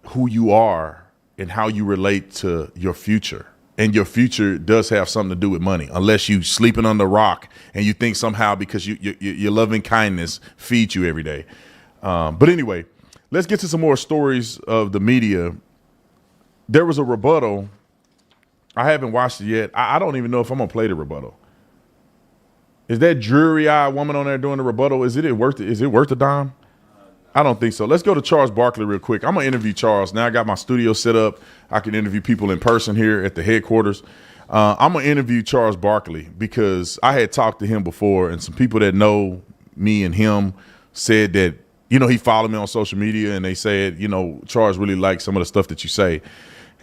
who you are and how you relate to your future. And your future does have something to do with money, unless you sleeping on the rock and you think somehow because your loving kindness feeds you every day. But anyway, let's get to some more stories of the media. There was a rebuttal. I haven't watched it yet. I don't even know if I'm going to play the rebuttal. Is that dreary-eyed woman on there doing the rebuttal? Is it worth a dime? I don't think so. Let's go to Charles Barkley real quick. I'm going to interview Charles. Now I got my studio set up. I can interview people in person here at the headquarters. I'm going to interview Charles Barkley because I had talked to him before, and some people that know me and him said that, you know, he followed me on social media, and they said, you know, Charles really likes some of the stuff that you say.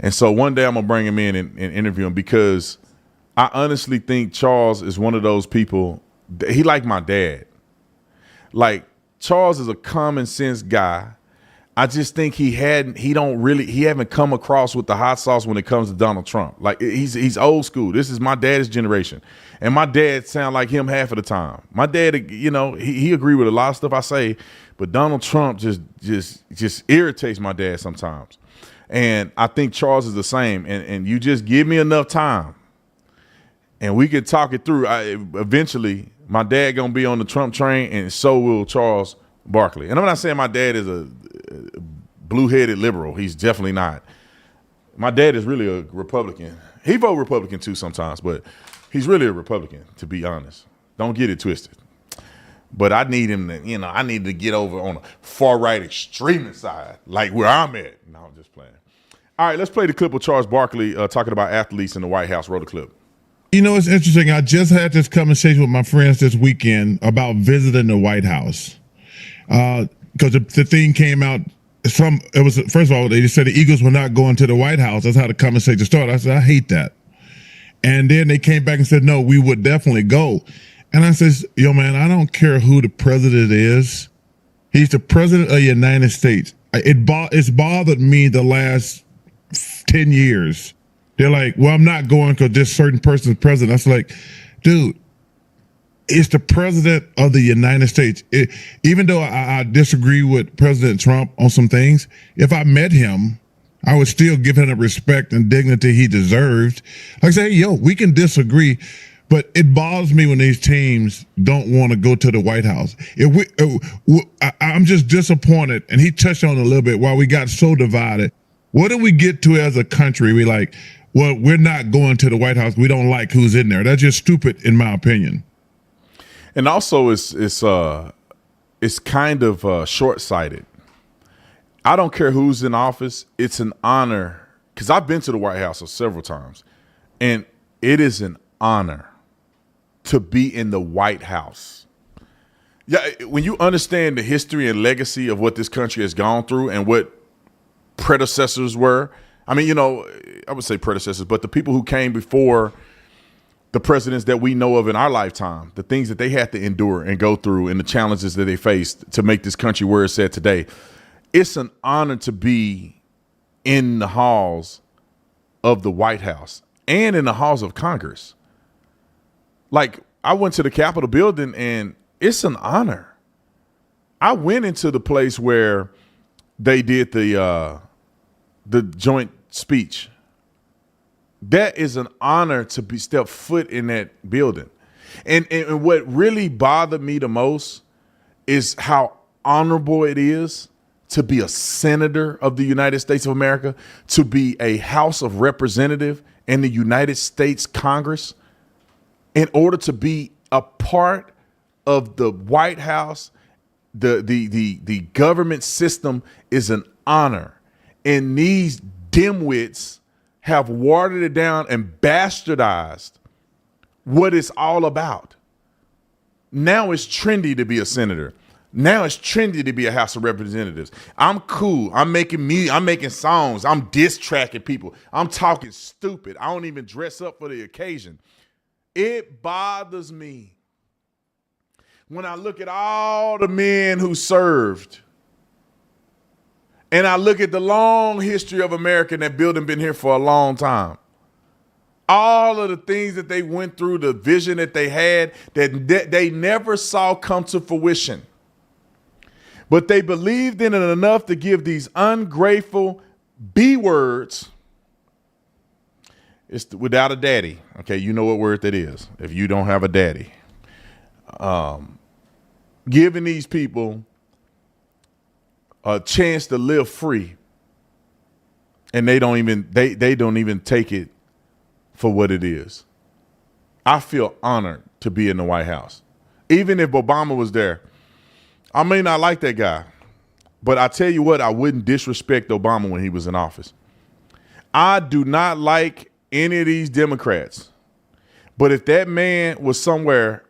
And so one day I'm going to bring him in and interview him because I honestly think Charles is one of those people. He like my dad. Like, Charles is a common sense guy. I just think he haven't come across with the hot sauce when it comes to Donald Trump. Like, he's old school. This is my dad's generation. And my dad sound like him half of the time. My dad, you know, he agree with a lot of stuff I say, but Donald Trump just irritates my dad sometimes. And I think Charles is the same. And you just give me enough time and we could talk it through. Eventually, my dad going to be on the Trump train, and so will Charles Barkley. And I'm not saying my dad is a blue-headed liberal. He's definitely not. My dad is really a Republican. He vote Republican too sometimes, but he's really a Republican, to be honest. Don't get it twisted. But I need him to, you know, I need to get over on the far-right extremist side, like where I'm at. No, I'm just playing. All right, let's play the clip of Charles Barkley talking about athletes in the White House. Roll the clip. You know, it's interesting. I just had this conversation with my friends this weekend about visiting the White House. Because the thing came out first of all, they said the Eagles were not going to the White House. That's how the conversation started. I said, I hate that. And then they came back and said, no, we would definitely go. And I says, yo, man, I don't care who the president is. He's the president of the United States. It's bothered me the last 10 years. They're like, well, I'm not going because this certain person's president. I was like, dude, it's the president of the United States. Even though I disagree with President Trump on some things, if I met him, I would still give him the respect and dignity he deserved. Like I say, yo, we can disagree, but it bothers me when these teams don't want to go to the White House. I'm just disappointed, and he touched on it a little bit, why we got so divided. What did we get to as a country? We like, well, we're not going to the White House. We don't like who's in there. That's just stupid, in my opinion. And also, it's is kind of short-sighted. I don't care who's in office. It's an honor, because I've been to the White House several times, and it is an honor to be in the White House. Yeah, when you understand the history and legacy of what this country has gone through and what predecessors were, I mean, you know, I would say predecessors, but the people who came before the presidents that we know of in our lifetime, the things that they had to endure and go through and the challenges that they faced to make this country where it's at today. It's an honor to be in the halls of the White House and in the halls of Congress. Like, I went to the Capitol building and it's an honor. I went into the place where they did the joint speech. That is an honor to be step foot in that building. And what really bothered me the most is how honorable it is to be a senator of the United States of America, to be a House of Representative in the United States Congress, in order to be a part of the White House. The government system is an honor. And these dimwits have watered it down and bastardized what it's all about. Now it's trendy to be a senator. Now it's trendy to be a House of Representatives. I'm cool. I'm making music. I'm making songs. I'm diss tracking people. I'm talking stupid. I don't even dress up for the occasion. It bothers me when I look at all the men who served, and I look at the long history of America, and that building been here for a long time. All of the things that they went through, the vision that they had, that they never saw come to fruition. But they believed in it enough to give these ungrateful B words. It's without a daddy. Okay, you know what word that is if you don't have a daddy. Giving these people a chance to live free, and they don't even take it for what it is. I feel honored to be in the White House. Even if Obama was there, I may not like that guy, but I tell you what, I wouldn't disrespect Obama when he was in office. I do not like any of these Democrats, but if that man was somewhere,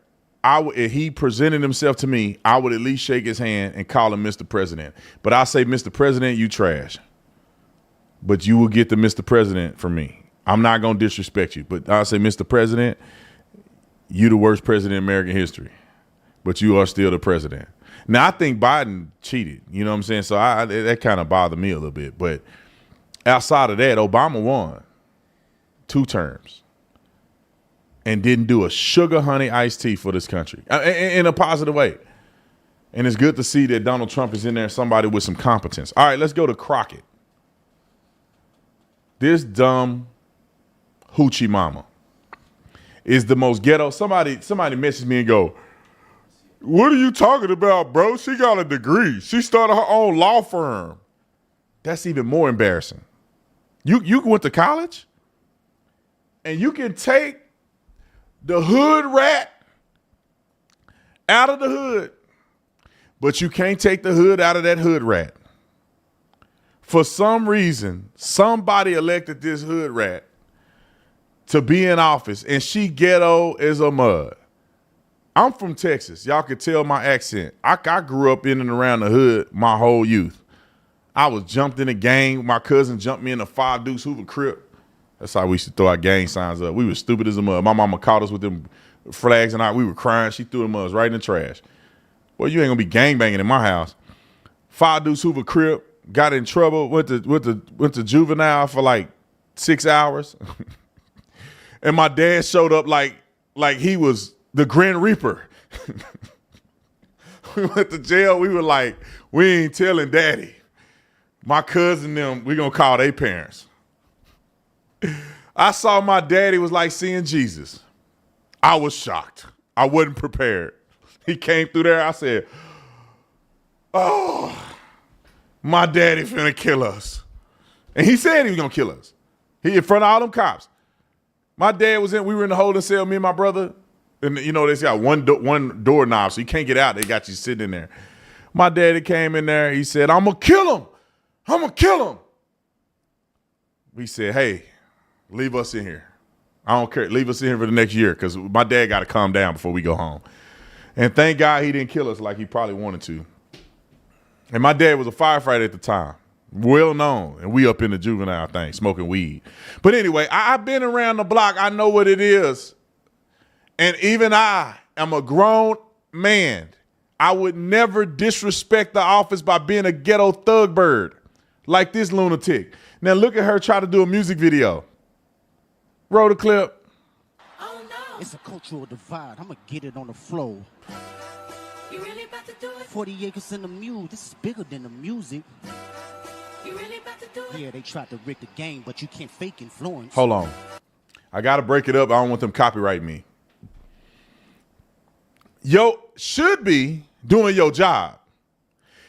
if he presented himself to me, I would at least shake his hand and call him Mr. President. But I say, Mr. President, you trash. But you will get the Mr. President from me. I'm not going to disrespect you, but I say, Mr. President, you the worst president in American history, but you are still the president. Now, I think Biden cheated, you know what I'm saying? So that kind of bothered me a little bit. But outside of that, Obama won 2 terms and didn't do a sugar honey iced tea for this country in a positive way. And it's good to see that Donald Trump is in there, somebody with some competence. All right, let's go to Crockett. This dumb hoochie mama is the most ghetto. Somebody messaged me and go, what are you talking about, bro? She got a degree. She started her own law firm. That's even more embarrassing. You went to college and you can take the hood rat out of the hood, but you can't take the hood out of that hood rat. For some reason, somebody elected this hood rat to be in office, and she ghetto as a mud. I'm from Texas. Y'all can tell my accent. I grew up in and around the hood my whole youth. I was jumped in a gang. My cousin jumped me in a 5 Deuce Hoover Crip. That's how we used to throw our gang signs up. We were stupid as a mud. My mama caught us with them flags, and we were crying. She threw them us right in the trash. Well, you ain't gonna be gangbanging in my house. 5 Deuce Hoover Crip. Got in trouble. Went to juvenile for like 6 hours. And my dad showed up like he was the Grim Reaper. We went to jail. We were like, we ain't telling daddy. My cousin them, we gonna call their parents. I saw my daddy was like seeing Jesus. I was shocked. I wasn't prepared. He came through there. I said, oh, my daddy finna kill us. And he said he was gonna kill us. He in front of all them cops. My dad we were in the holding cell, me and my brother, and you know, they got one doorknob, so you can't get out. They got you sitting in there. My daddy came in there. He said, I'm going to kill him. I'm going to kill him. We said, hey, leave us in here. I don't care. Leave us in here for the next year because my dad got to calm down before we go home. And thank God he didn't kill us like he probably wanted to. And my dad was a firefighter at the time, well known. And we up in the juvenile thing, smoking weed. But anyway, I've been around the block. I know what it is. And even I am a grown man. I would never disrespect the office by being a ghetto thug bird like this lunatic. Now look at her try to do a music video. Roll the clip. Oh, no. It's a cultural divide. I'm going to get it on the flow. You really about to do it? 40 acres in the mule. This is bigger than the music. You really about to do it? Yeah, they tried to rig the game, but you can't fake influence. Hold on. I got to break it up. I don't want them copyright me. Yo, should be doing your job.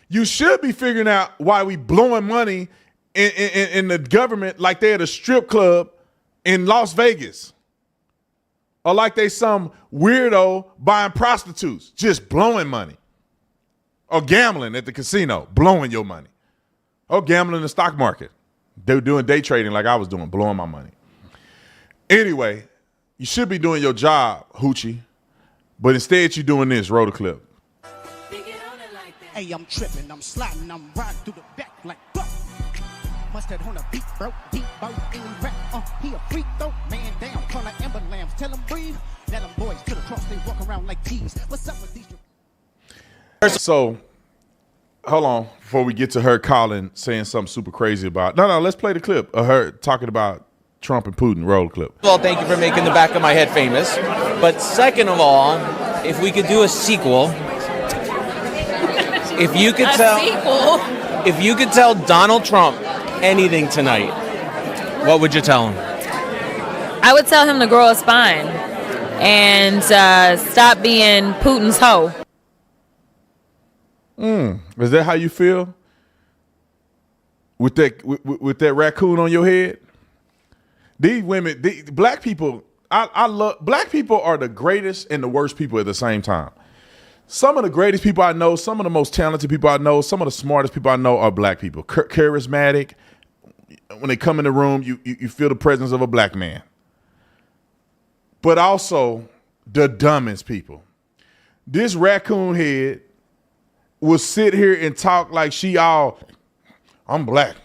You should be figuring out why we blowing money in the government like they at a strip club in Las Vegas. Or like they some weirdo buying prostitutes, just blowing money. Or gambling at the casino, blowing your money. Or gambling in the stock market. They were doing day trading like I was doing, blowing my money. Anyway, you should be doing your job, Hoochie. But instead you're doing this, roll the clip. Hey, I'm tripping, I'm sliding, I'm riding through the back like buck. Mustard on a beat, bro, deep boat, any rap, he a freak though, man down, call like Amber Lambs, tell him breathe, let them boys to the cross, they walk around like G's. What's up with these? So, hold on, before we get to her calling, saying something super crazy about, no, let's play the clip of her talking about Trump and Putin, roll the clip. Well, thank you for making the back of my head famous, but second of all, if we could do a sequel, if you could tell Donald Trump anything tonight, what would you tell him? I would tell him to grow a spine and stop being Putin's hoe. Is that how you feel? With that raccoon on your head? These women, black people, I love, black people are the greatest and the worst people at the same time. Some of the greatest people I know, some of the most talented people I know, some of the smartest people I know are black people. Charismatic. When they come in the room, you feel the presence of a black man. But also the dumbest people. This raccoon head will sit here and talk like I'm black.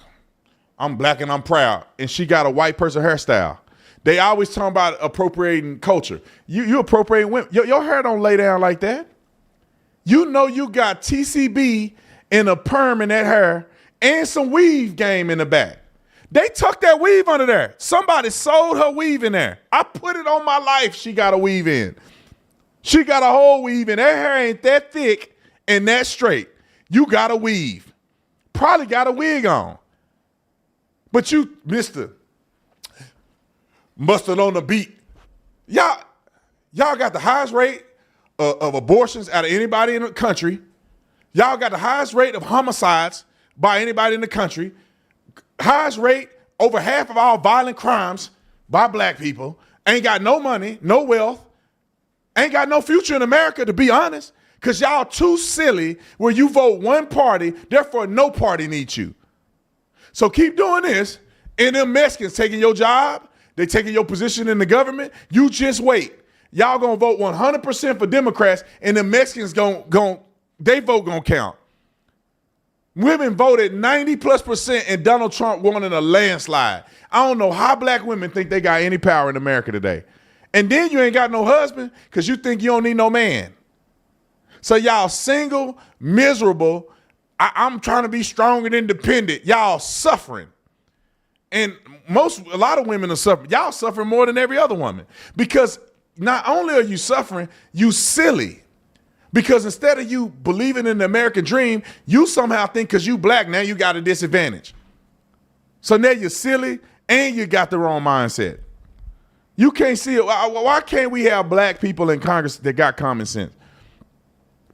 I'm black and I'm proud. And she got a white person hairstyle. They always talking about appropriating culture. You appropriating women. Your hair don't lay down like that. You know you got TCB and a perm in that hair and some weave game in the back. They tucked that weave under there. Somebody sold her weave in there. I put it on my life. She got a weave in. She got a whole weave in. Her hair ain't that thick and that straight. You got a weave. Probably got a wig on. But you, Mr. Mustard on the beat. Y'all got the highest rate of abortions out of anybody in the country. Y'all got the highest rate of homicides by anybody in the country. Highest rate, over half of all violent crimes by black people. Ain't got no money, no wealth. Ain't got no future in America, to be honest. Because y'all too silly where you vote one party, therefore no party needs you. So keep doing this, and them Mexicans taking your job, they taking your position in the government. You just wait. Y'all gonna vote 100% for Democrats, and the Mexicans they vote gonna count. Women voted 90+%, and Donald Trump won in a landslide. I don't know how black women think they got any power in America today. And then you ain't got no husband because you think you don't need no man. So y'all single, miserable. I'm trying to be strong and independent. Y'all suffering. And a lot of women are suffering. Y'all suffering more than every other woman. Because not only are you suffering, you silly. Because instead of you believing in the American dream, you somehow think because you black now you got a disadvantage. So now you're silly and you got the wrong mindset. You can't see it. Why can't we have black people in Congress that got common sense?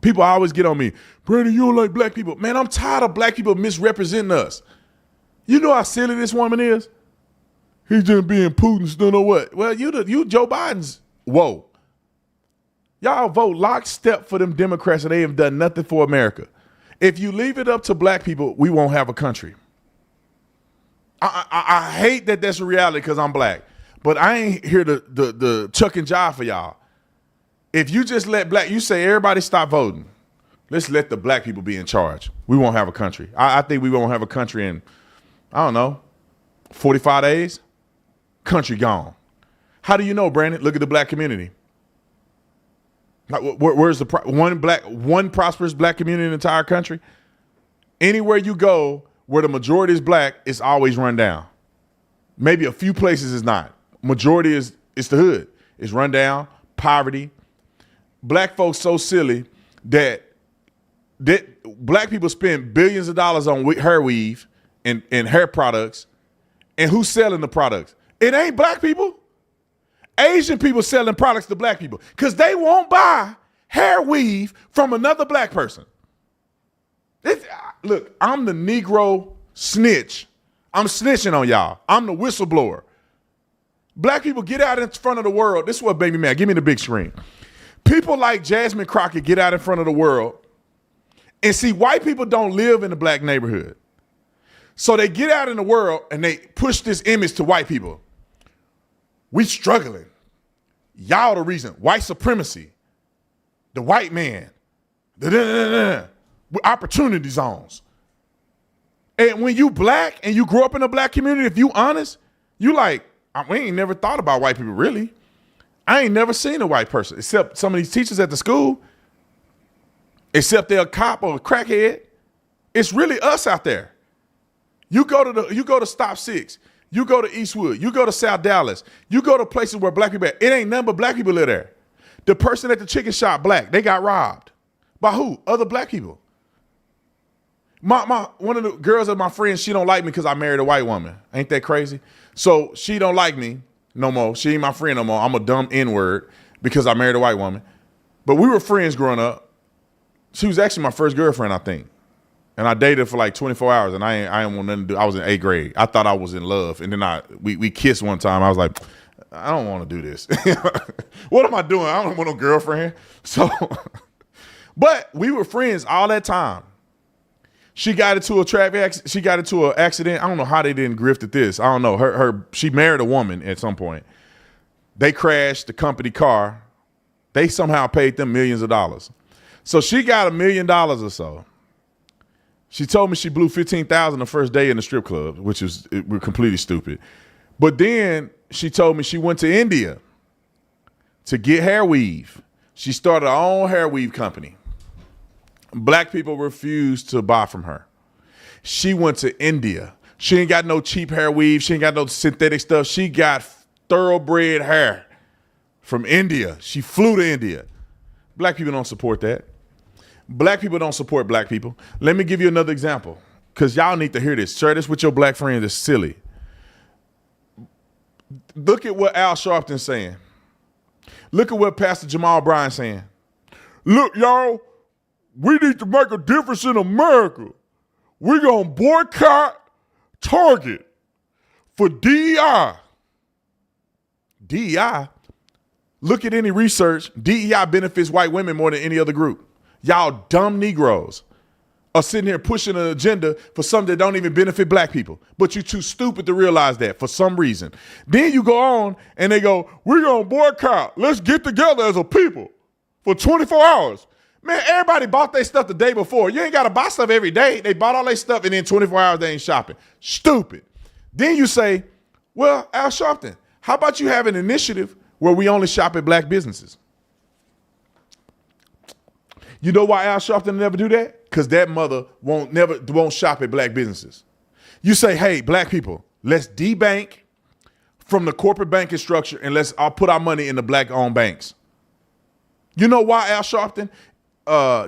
People always get on me. Brandon, you don't like black people. Man, I'm tired of black people misrepresenting us. You know how silly this woman is? He's just being Putin's, don't know what. Well, you Joe Biden's, whoa. Y'all vote lockstep for them Democrats and they have done nothing for America. If you leave it up to black people, we won't have a country. I hate that that's a reality because I'm black, but I ain't here to chuck and jive for y'all. If you just let you say everybody stop voting, let's let the black people be in charge. We won't have a country. I think we won't have a country in, I don't know, 45 days. Country gone. How do you know, Brandon? Look at the black community. Like, where's the one prosperous black community in the entire country? Anywhere you go where the majority is black, it's always run down. Maybe a few places is not. Majority it's the hood. It's run down, poverty. Black folks so silly that black people spend billions of dollars on hair weave and hair products. And who's selling the products? It ain't black people. Asian people selling products to black people because they won't buy hair weave from another black person. Look, I'm the Negro snitch. I'm snitching on y'all. I'm the whistleblower. Black people get out in front of the world. This is what made me mad. Give me the big screen. People like Jasmine Crockett get out in front of the world and see white people don't live in the black neighborhood. So they get out in the world and they push this image to white people. We struggling. Y'all the reason. White supremacy. The white man. Opportunity zones. And when you black and you grow up in a black community, if you honest, you like, we ain't never thought about white people really. I ain't never seen a white person except some of these teachers at the school, except they're a cop or a crackhead. It's really us out there. You go to Stop 6. You go to Eastwood. You go to South Dallas. You go to places where black people at. It ain't nothing but black people live there. The person at the chicken shop, black, they got robbed. By who? Other black people. One of the girls of my friends, she don't like me because I married a white woman. Ain't that crazy? So she don't like me no more. She ain't my friend no more. I'm a dumb N-word because I married a white woman. But we were friends growing up. She was actually my first girlfriend, I think. And I dated her for like 24 hours, and I ain't want nothing to do. I was in 8th grade. I thought I was in love, and then we kissed one time. I was like, I don't want to do this. What am I doing? I don't want no girlfriend. So, but we were friends all that time. She got into a traffic accident. She got into an accident. I don't know how they didn't grift at this. I don't know. She married a woman at some point. They crashed the company car. They somehow paid them millions of dollars. So she got $1 million or so. She told me she blew $15,000 the first day in the strip club, which was completely stupid. But then she told me she went to India to get hair weave. She started her own hair weave company. Black people refused to buy from her. She went to India. She ain't got no cheap hair weave. She ain't got no synthetic stuff. She got thoroughbred hair from India. She flew to India. Black people don't support that. Black people don't support black people. Let me give you another example, because y'all need to hear this. Share this with your black friends. It's silly. Look at what Al Sharpton's saying. Look at what Pastor Jamal Bryan's saying. Look, y'all, we need to make a difference in America. We're going to boycott Target for DEI. DEI? Look at any research. DEI benefits white women more than any other group. Y'all dumb Negroes are sitting here pushing an agenda for something that don't even benefit black people. But you're too stupid to realize that for some reason. Then you go on and they go, we're going to boycott. Let's get together as a people for 24 hours. Man, everybody bought their stuff the day before. You ain't got to buy stuff every day. They bought all their stuff and then 24 hours they ain't shopping. Stupid. Then you say, well, Al Sharpton, how about you have an initiative where we only shop at black businesses? You know why Al Sharpton never do that? Because that mother won't shop at black businesses. You say, hey, black people, let's debank from the corporate banking structure and I'll put our money in the black-owned banks. You know why Al Sharpton,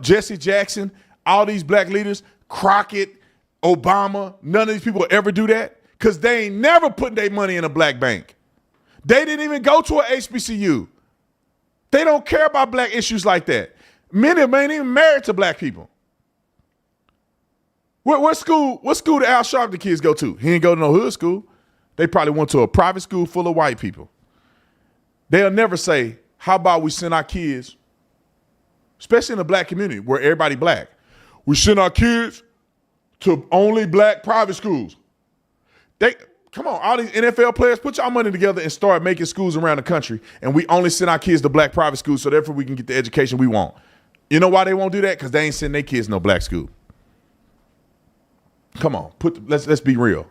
Jesse Jackson, all these black leaders, Crockett, Obama, none of these people ever do that? Because they ain't never put their money in a black bank. They didn't even go to an HBCU. They don't care about black issues like that. Many of them ain't even married to black people. What school did Al Sharpton kids go to? He didn't go to no hood school. They probably went to a private school full of white people. They'll never say, how about we send our kids, especially in the black community where everybody black, we send our kids to only black private schools. Come on, all these NFL players, put y'all money together and start making schools around the country, and we only send our kids to black private schools so therefore we can get the education we want. You know why they won't do that? Because they ain't sending their kids to no black school. Come on, let's be real.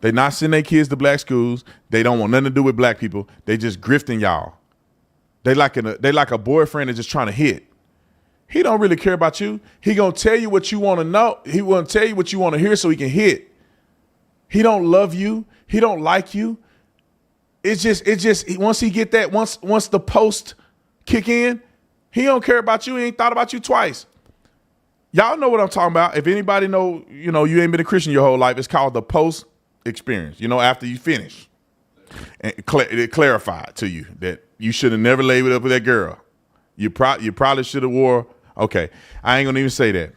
They not sending their kids to black schools. They don't want nothing to do with black people. They just grifting y'all. They like a boyfriend that's just trying to hit. He don't really care about you. He gonna tell you what you want to know. He gonna tell you what you want to hear so he can hit. He don't love you. He don't like you. It's just once he get that, once the post kick in, he don't care about you. He ain't thought about you twice. Y'all know what I'm talking about. If anybody know, you ain't been a Christian your whole life, it's called the post experience. After you finish. And it clarified to you that you should have never laid up with that girl. You probably should have wore, okay, I ain't gonna even say that.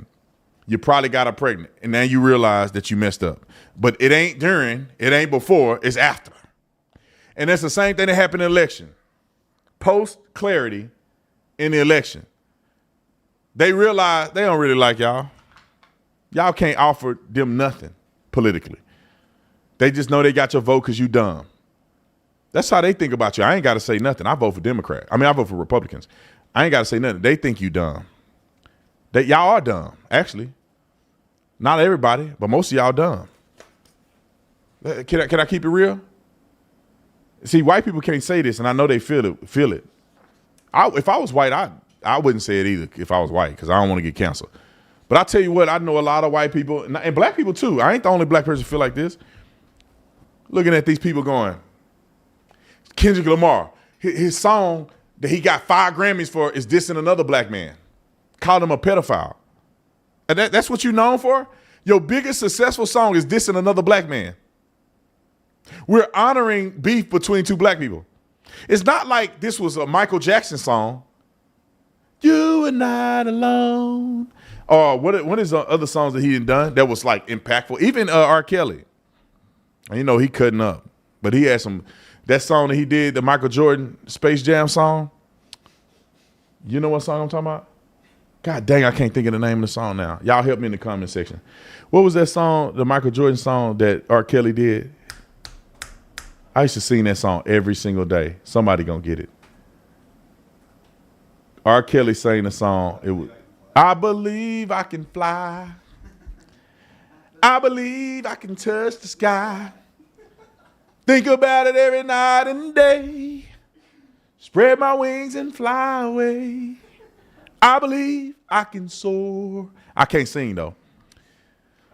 You probably got her pregnant, and now you realize that you messed up. But it ain't during, it ain't before, it's after. And that's the same thing that happened in the election. Post clarity in the election. They realize they don't really like y'all. Y'all can't offer them nothing politically. They just know they got your vote because you dumb. That's how they think about you. I ain't got to say nothing. I vote for Democrats. I vote for Republicans. I ain't got to say nothing. They think you dumb. Y'all are dumb, actually. Not everybody, but most of y'all dumb. Can I keep it real? See, white people can't say this, and I know they feel it. If I was white, I wouldn't say it either if I was white, because I don't want to get canceled. But I tell you what, I know a lot of white people, and black people too. I ain't the only black person who feel like this. Looking at these people going, Kendrick Lamar, his song that he got 5 Grammys for is dissing another black man. Called him a pedophile. And that's what you're known for? Your biggest successful song is dissing another black man. We're honoring beef between 2 black people. It's not like this was a Michael Jackson song. You are not alone. Or what is the other songs that he had done that was like impactful? Even R. Kelly. And he cutting up. But he had that song that he did, the Michael Jordan Space Jam song. You know what song I'm talking about? God dang, I can't think of the name of the song now. Y'all help me in the comment section. What was that song, the Michael Jordan song that R. Kelly did? I used to sing that song every single day. Somebody gonna get it. R. Kelly sang the song. It was, I believe I can fly. I believe I can touch the sky. Think about it every night and day. Spread my wings and fly away. I believe I can soar. I can't sing though.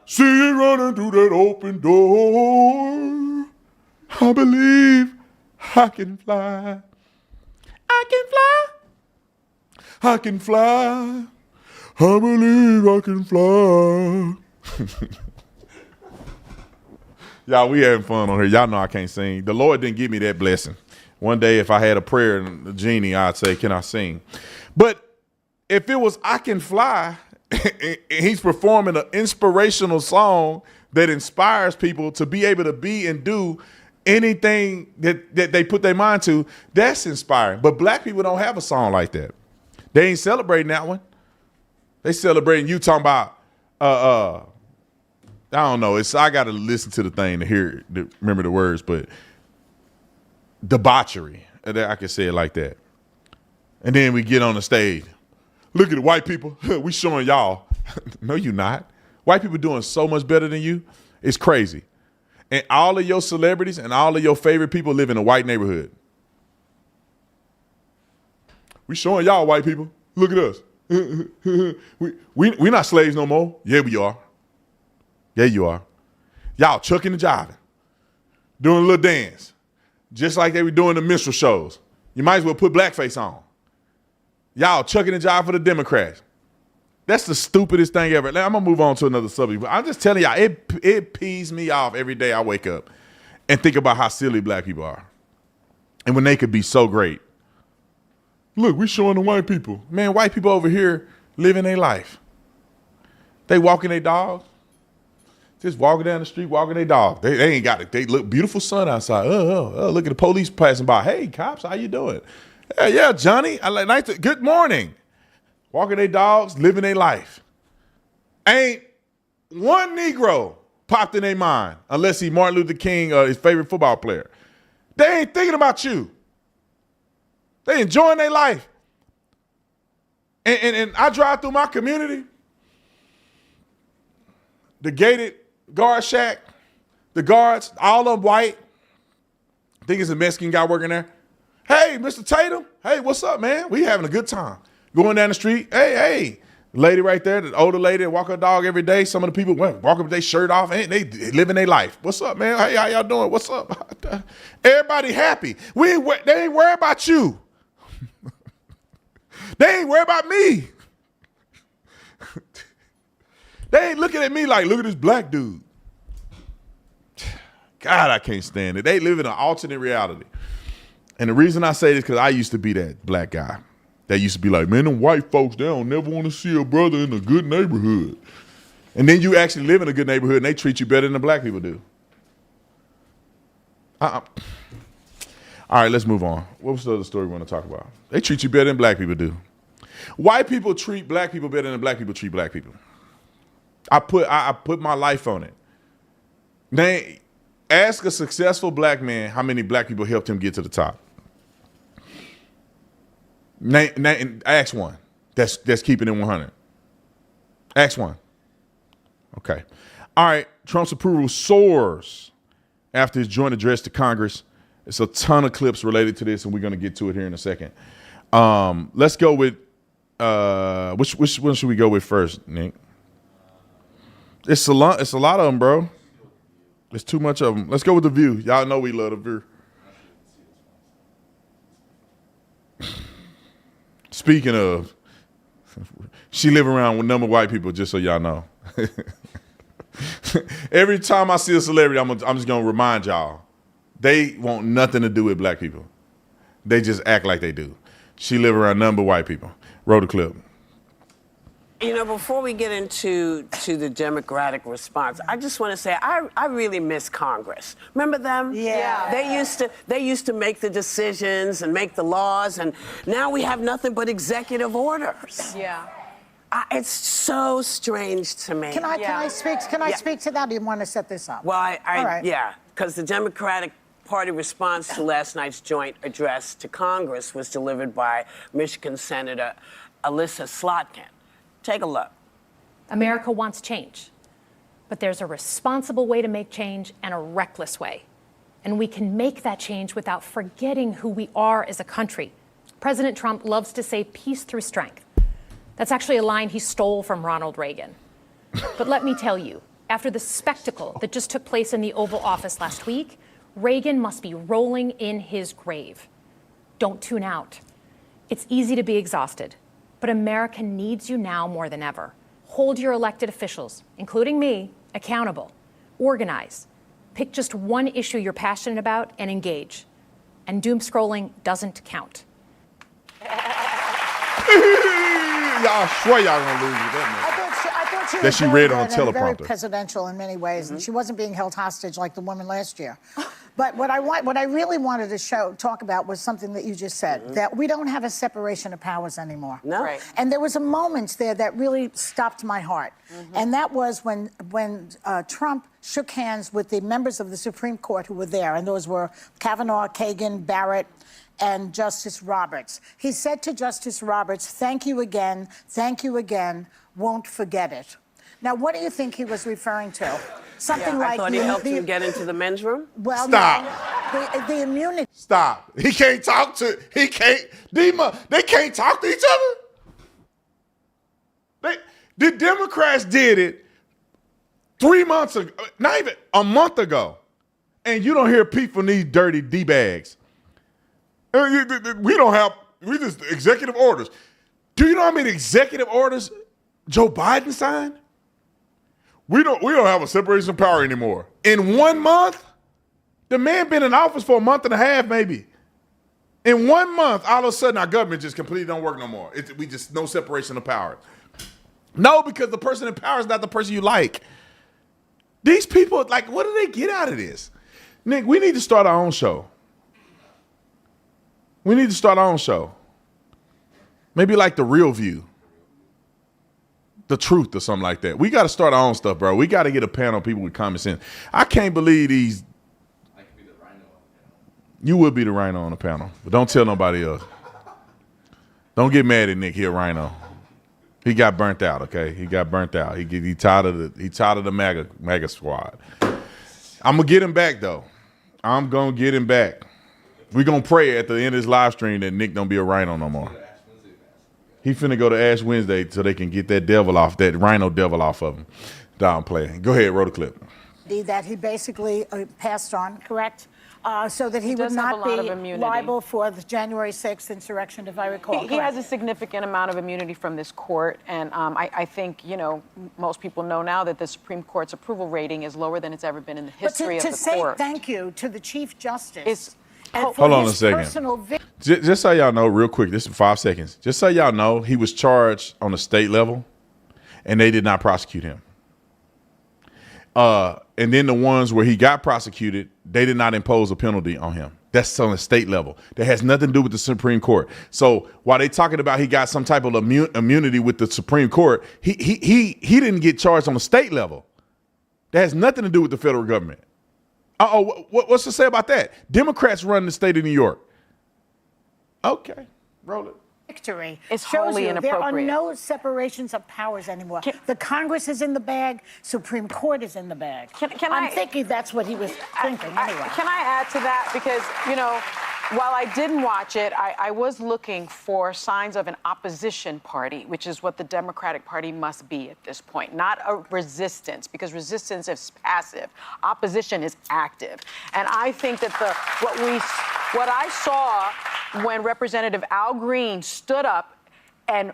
See you running through that open door. I believe I can fly. I can fly. I can fly. I believe I can fly. Y'all, we having fun on here. Y'all know I can't sing. The Lord didn't give me that blessing. One day, if I had a prayer and the genie, I'd say, can I sing? But if it was I Can Fly, and he's performing an inspirational song that inspires people to be able to be and do anything that they put their mind to, that's inspiring. But black people don't have a song like that. They ain't celebrating that one. They celebrating you talking about, I don't know. I got to listen to the thing to remember the words, but debauchery. I can say it like that. And then we get on the stage. Look at the white people. We showing y'all. No, you not. White people doing so much better than you. It's crazy. And all of your celebrities and all of your favorite people live in a white neighborhood. We showing y'all white people. Look at us. we not slaves no more. Yeah, we are. Yeah, you are. Y'all chucking and jiving. Doing a little dance. Just like they were doing the minstrel shows. You might as well put blackface on. Y'all chucking and jiving for the Democrats. That's the stupidest thing ever. Now, I'm going to move on to another subject. But I'm just telling y'all, it pees me off every day I wake up and think about how silly black people are. And when they could be so great. Look, we showing the white people. Man, white people over here living their life. They walking their dogs. Just walking down the street, walking their dog. They ain't got it. They look beautiful sun outside. Oh, look at the police passing by. Hey, cops, how you doing? Yeah, Johnny. Good morning. Walking their dogs, living their life. Ain't one Negro popped in their mind unless he Martin Luther King or his favorite football player. They ain't thinking about you. They enjoying their life. And I drive through my community, the gated guard shack, the guards, all of them white. I think it's a Mexican guy working there. Hey, Mr. Tatum. Hey, what's up, man? We having a good time. Going down the street. Hey. Lady right there, the older lady that walk her dog every day. Some of the people walk up with their shirt off and they living their life. What's up, man? Hey, how y'all doing? What's up? Everybody happy. They ain't worried about you. They ain't worried about me. They ain't looking at me like, look at this black dude. God, I can't stand it. They live in an alternate reality. And the reason I say this is because I used to be that black guy. That used to be like, man, them white folks, they don't never want to see a brother in a good neighborhood. And then you actually live in a good neighborhood and they treat you better than the black people do. All right, let's move on. What was the other story we want to talk about? They treat you better than black people do. White people treat black people better than black people treat black people. I put my life on it. They ask a successful black man how many black people helped him get to the top. Ask one. That's keeping it 100. Ask one. Okay. All right. Trump's approval soars after his joint address to Congress. It's a ton of clips related to this, and we're going to get to it here in a second. Let's go with which one should we go with first, Nick? It's a lot of them, bro. There's too much of them. Let's go with The View. Y'all know we love The View. Speaking of, she live around with a number of white people, just so y'all know. Every time I see a celebrity, I'm just going to remind y'all, they want nothing to do with black people. They just act like they do. She live around a number of white people. Roll the clip. You know, before we get into the Democratic response, I just want to say I really miss Congress. Remember them? Yeah. They used to make the decisions and make the laws, and now we have nothing but executive orders. Yeah. It's so strange to me. Can I speak to that? Or do you want to set this up? Well, All right. yeah, because the Democratic Party response to last night's joint address to Congress was delivered by Michigan Senator Alyssa Slotkin. Take a look. America wants change, but there's a responsible way to make change and a reckless way. And we can make that change without forgetting who we are as a country. President Trump loves to say peace through strength. That's actually a line he stole from Ronald Reagan. But let me tell you, after the spectacle that just took place in the Oval Office last week, Reagan must be rolling in his grave. Don't tune out. It's easy to be exhausted. But America needs you now more than ever. Hold your elected officials, including me, accountable. Organize. Pick just one issue you're passionate about and engage. And doom scrolling doesn't count. Y'all swear y'all gonna lose with that. I thought she That was she very read on good and very teleprompter. presidential in many ways, and she wasn't being held hostage like the woman last year. But what I really wanted to talk about was something that you just said, that we don't have a separation of powers anymore. No. Right. And there was a moment there that really stopped my heart. And that was when Trump shook hands with the members of the Supreme Court who were there. And those were Kavanaugh, Kagan, Barrett, and Justice Roberts. He said to Justice Roberts, thank you again, won't forget it. Now, what do you think he was referring to? Something like I thought he helped him get into the men's room. Well, Stop. No, the immunity. Stop. They can't talk to each other. The Democrats did it 3 months ago, not even a month ago. And you don't hear Pete from these dirty D-bags. We just executive orders. Do you know how many executive orders Joe Biden signed? We don't have a separation of power anymore. In 1 month, the man been in office for a month and a half, maybe. In 1 month, all of a sudden, our government just completely don't work no more. We just no separation of power. No, because the person in power is not the person you like. These people, like, what do they get out of this? Nick, we need to start our own show. Maybe like The Real View. the truth or something like that. We got to start our own stuff, bro. We got to get a panel of people with common sense. I can't believe these. You would be the rhino on the panel, but don't tell nobody else. Don't get mad at Nick. He a rhino. He got burnt out. Okay, he got burnt out. He tired of the MAGA squad. I'm gonna get him back though. I'm gonna get him back. We gonna pray at the end of this live stream that Nick don't be a rhino no more. He finna go to Ash Wednesday so they can get that rhino devil off of him. Down playing. Go ahead, roll the clip. That he basically passed on, correct? So that he would does have a not lot of be immunity. liable for the January 6th insurrection, if I recall. He has a significant amount of immunity from this court, and I think, most people know now that the Supreme Court's approval rating is lower than it's ever been in the history of the court. To say thank you to the Chief Justice. Hold on a second. Just so y'all know, real quick, this is 5 seconds. Just so y'all know, he was charged on the state level, and they did not prosecute him. And then the ones where he got prosecuted, they did not impose a penalty on him. That's on the state level. That has nothing to do with the Supreme Court. So while they talking about he got some type of immunity with the Supreme Court, he didn't get charged on the state level. That has nothing to do with the federal government. What's to say about that? Democrats run the state of New York. Okay, roll it. Victory. It's shows wholly you there are inappropriate. no separations of powers anymore. The Congress is in the bag. Supreme Court is in the bag. I'm thinking that's what he was thinking anyway. Can I add to that? Because, while I didn't watch it, I was looking for signs of an opposition party, which is what the Democratic Party must be at this point, not a resistance, because resistance is passive. Opposition is active. And I think that what I saw when Representative Al Green stood up and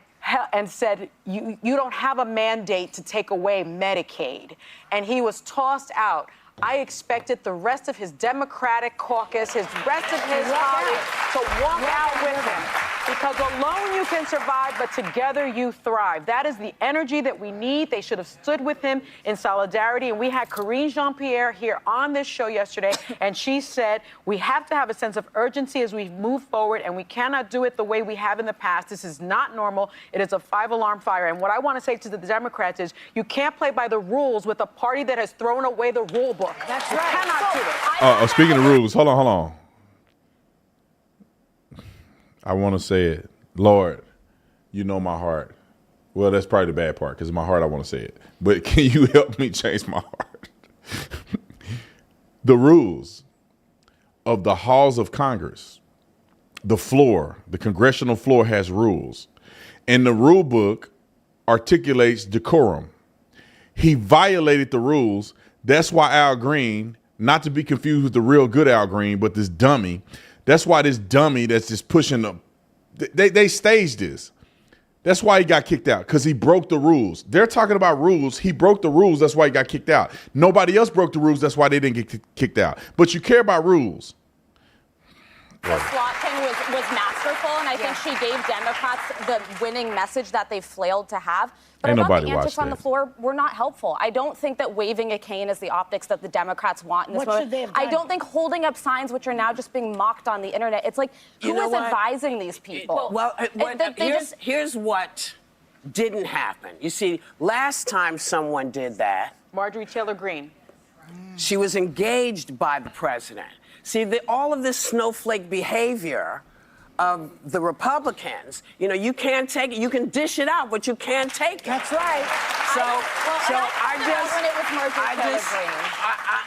said, you don't have a mandate to take away Medicaid, and he was tossed out. I expected the rest of his Democratic caucus, the rest of his colleagues to walk out with him. Because alone you can survive, but together you thrive. That is the energy that we need. They should have stood with him in solidarity. And we had Karine Jean-Pierre here on this show yesterday, and she said, we have to have a sense of urgency as we move forward, and we cannot do it the way we have in the past. This is not normal. It is a 5-alarm fire. And what I want to say to the Democrats is, you can't play by the rules with a party that has thrown away the rule book. That's you right. Cannot do it. Speaking of rules, hold on. I want to say it. Lord, you know my heart. Well, that's probably the bad part, because in my heart I want to say it. But can you help me change my heart? The rules of the halls of Congress, the floor, the congressional floor has rules. And the rule book articulates decorum. He violated the rules. That's why Al Green, not to be confused with the real good Al Green, but this dummy, that's why this dummy that's just pushing them, they staged this. That's why he got kicked out, because he broke the rules. They're talking about rules. He broke the rules. That's why he got kicked out. Nobody else broke the rules. That's why they didn't get kicked out. But you care about rules. Slotkin was masterful, and I think she gave Democrats the winning message that they failed to have. But Ain't I thought nobody the antics watched on the that. floor were not helpful. I don't think that waving a cane is the optics that the Democrats want in this What moment. should they have I done? don't think holding up signs, which are now just being mocked on the internet, it's like, You who know is what? advising these people? Well, They just- here's what didn't happen. You see, last time someone did that, Marjorie Taylor Greene. she was engaged by the president. See, all of this snowflake behavior of the Republicans, you can't take it. You can dish it out, but you can't take it. That's right.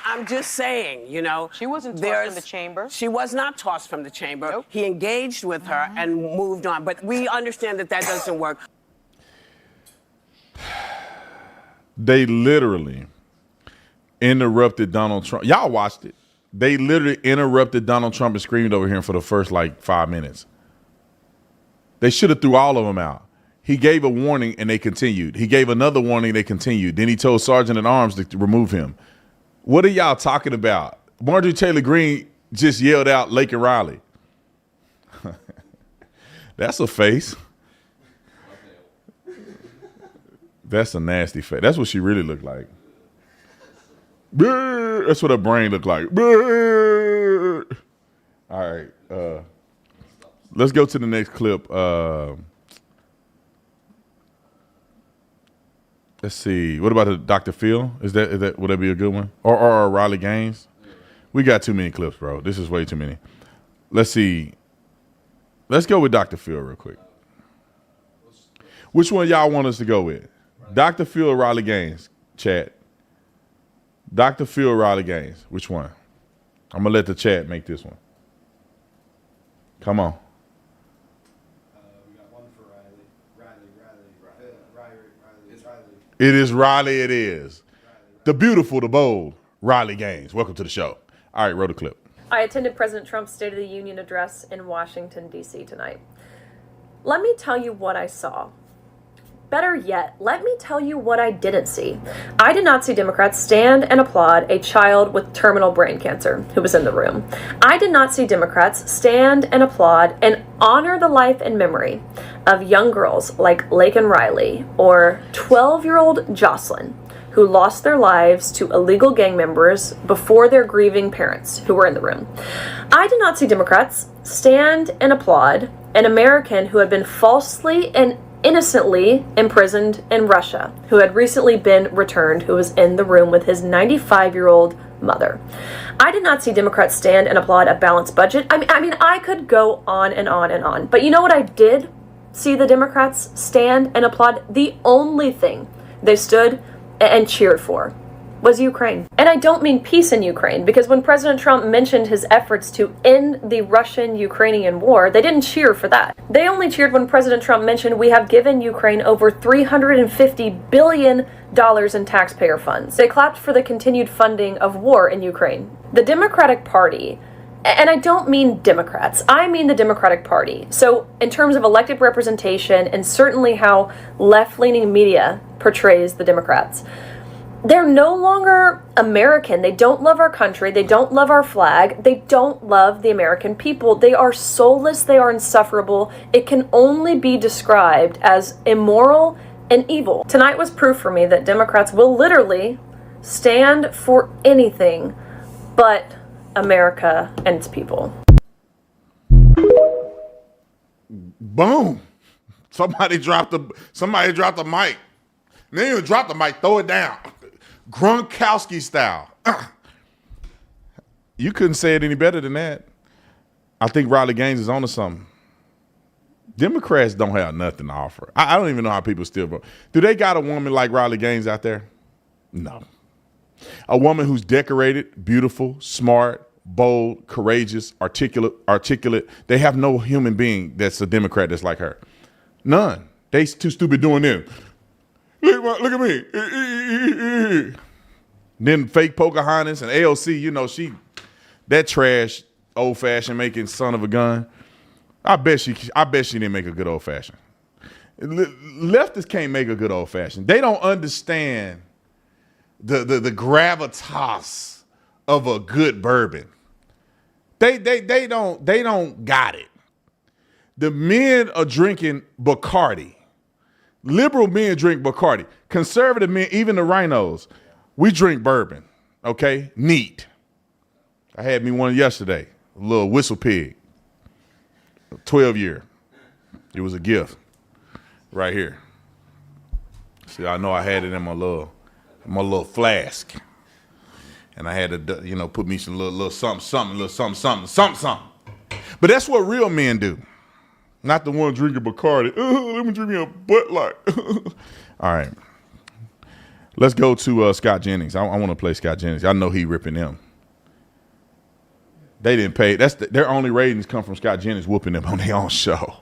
I'm just saying, She wasn't tossed from the chamber. She was not tossed from the chamber. Nope. He engaged with her and moved on. But we understand that doesn't work. They literally interrupted Donald Trump. Y'all watched it. They literally interrupted Donald Trump and screamed over him for the first 5 minutes. They should have threw all of them out. He gave a warning and they continued. He gave another warning, they continued. Then he told Sergeant at Arms to remove him. What are y'all talking about? Marjorie Taylor Greene just yelled out Lake and Riley. That's a face. That's a nasty face. That's what she really looked like. That's what her brain looked like. All right. Let's go to the next clip. Let's see. What about Dr. Phil? Would that be a good one? Or Riley Gaines? We got too many clips, bro. This is way too many. Let's see. Let's go with Dr. Phil real quick. Which one y'all want us to go with? Dr. Phil or Riley Gaines? Chat. Dr. Phil or Riley Gaines? Which one? I'm going to let the chat make this one. Come on. We got one for Riley. It is Riley, it is. The beautiful, the bold, Riley Gaines. Welcome to the show. All right, roll the clip. I attended President Trump's State of the Union address in Washington, D.C. tonight. Let me tell you what I saw. Better yet, let me tell you what I didn't see. I did not see Democrats stand and applaud a child with terminal brain cancer who was in the room. I did not see Democrats stand and applaud and honor the life and memory of young girls like Laken Riley or 12-year-old Jocelyn, who lost their lives to illegal gang members before their grieving parents who were in the room. I did not see Democrats stand and applaud an American who had been falsely and innocently imprisoned in Russia, who had recently been returned, who was in the room with his 95-year-old mother. I did not see Democrats stand and applaud a balanced budget. I mean, I could go on and on and on. But you know what I did see the Democrats stand and applaud? The only thing they stood and cheered for was Ukraine. And I don't mean peace in Ukraine, because when President Trump mentioned his efforts to end the Russian-Ukrainian war, they didn't cheer for that. They only cheered when President Trump mentioned we have given Ukraine over $350 billion in taxpayer funds. They clapped for the continued funding of war in Ukraine. The Democratic Party, and I don't mean Democrats, I mean the Democratic Party. So in terms of elected representation and certainly how left-leaning media portrays the Democrats, they're no longer American. They don't love our country. They don't love our flag. They don't love the American people. They are soulless. They are insufferable. It can only be described as immoral and evil. Tonight was proof for me that Democrats will literally stand for anything but America and its people. Boom. Somebody dropped the mic. They didn't even drop the mic, throw it down. Gronkowski style. You couldn't say it any better than that. I think Riley Gaines is onto something. Democrats don't have nothing to offer. I don't even know how people still vote. Do they got a woman like Riley Gaines out there? No. A woman who's decorated, beautiful, smart, bold, courageous, articulate. They have no human being that's a Democrat that's like her. None. They too stupid doing them. Look at me. Then fake Pocahontas and AOC, you know, that trash, old-fashioned making son of a gun. I bet she didn't make a good old-fashioned. Leftists can't make a good old-fashioned. They don't understand the gravitas of a good bourbon. They don't got it. The men are drinking Bacardi. Liberal men drink Bacardi. Conservative men, even the rhinos, we drink bourbon, okay? Neat. I had me one yesterday, a little Whistle Pig, 12-year. It was a gift right here. See, I know I had it in my little flask. And I had to, put me some little something. But that's what real men do. Not the one drinking Bacardi. Let me drink me a Bud Light. All right. Let's go to Scott Jennings. I want to play Scott Jennings. I know he ripping them. They didn't pay. Their only ratings come from Scott Jennings whooping them on their own show.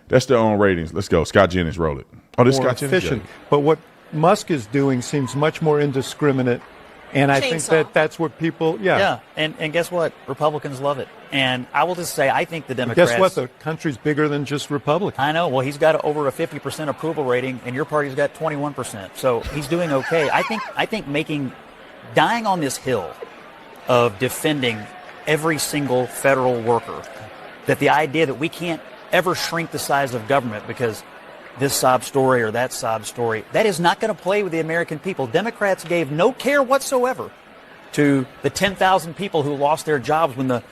That's their own ratings. Let's go. Scott Jennings, roll it. Oh, this Scott Jennings. Efficient. But what Musk is doing seems much more indiscriminate. And I think that's what people, Yeah, and guess what? Republicans love it. And I will just say, I think the Democrats... Guess what? The country's bigger than just Republicans. I know. Well, he's got over a 50% approval rating, and your party's got 21%. So he's doing okay. I think dying on this hill of defending every single federal worker, that the idea that we can't ever shrink the size of government because this sob story or that sob story, that is not going to play with the American people. Democrats gave no care whatsoever to the 10,000 people who lost their jobs when the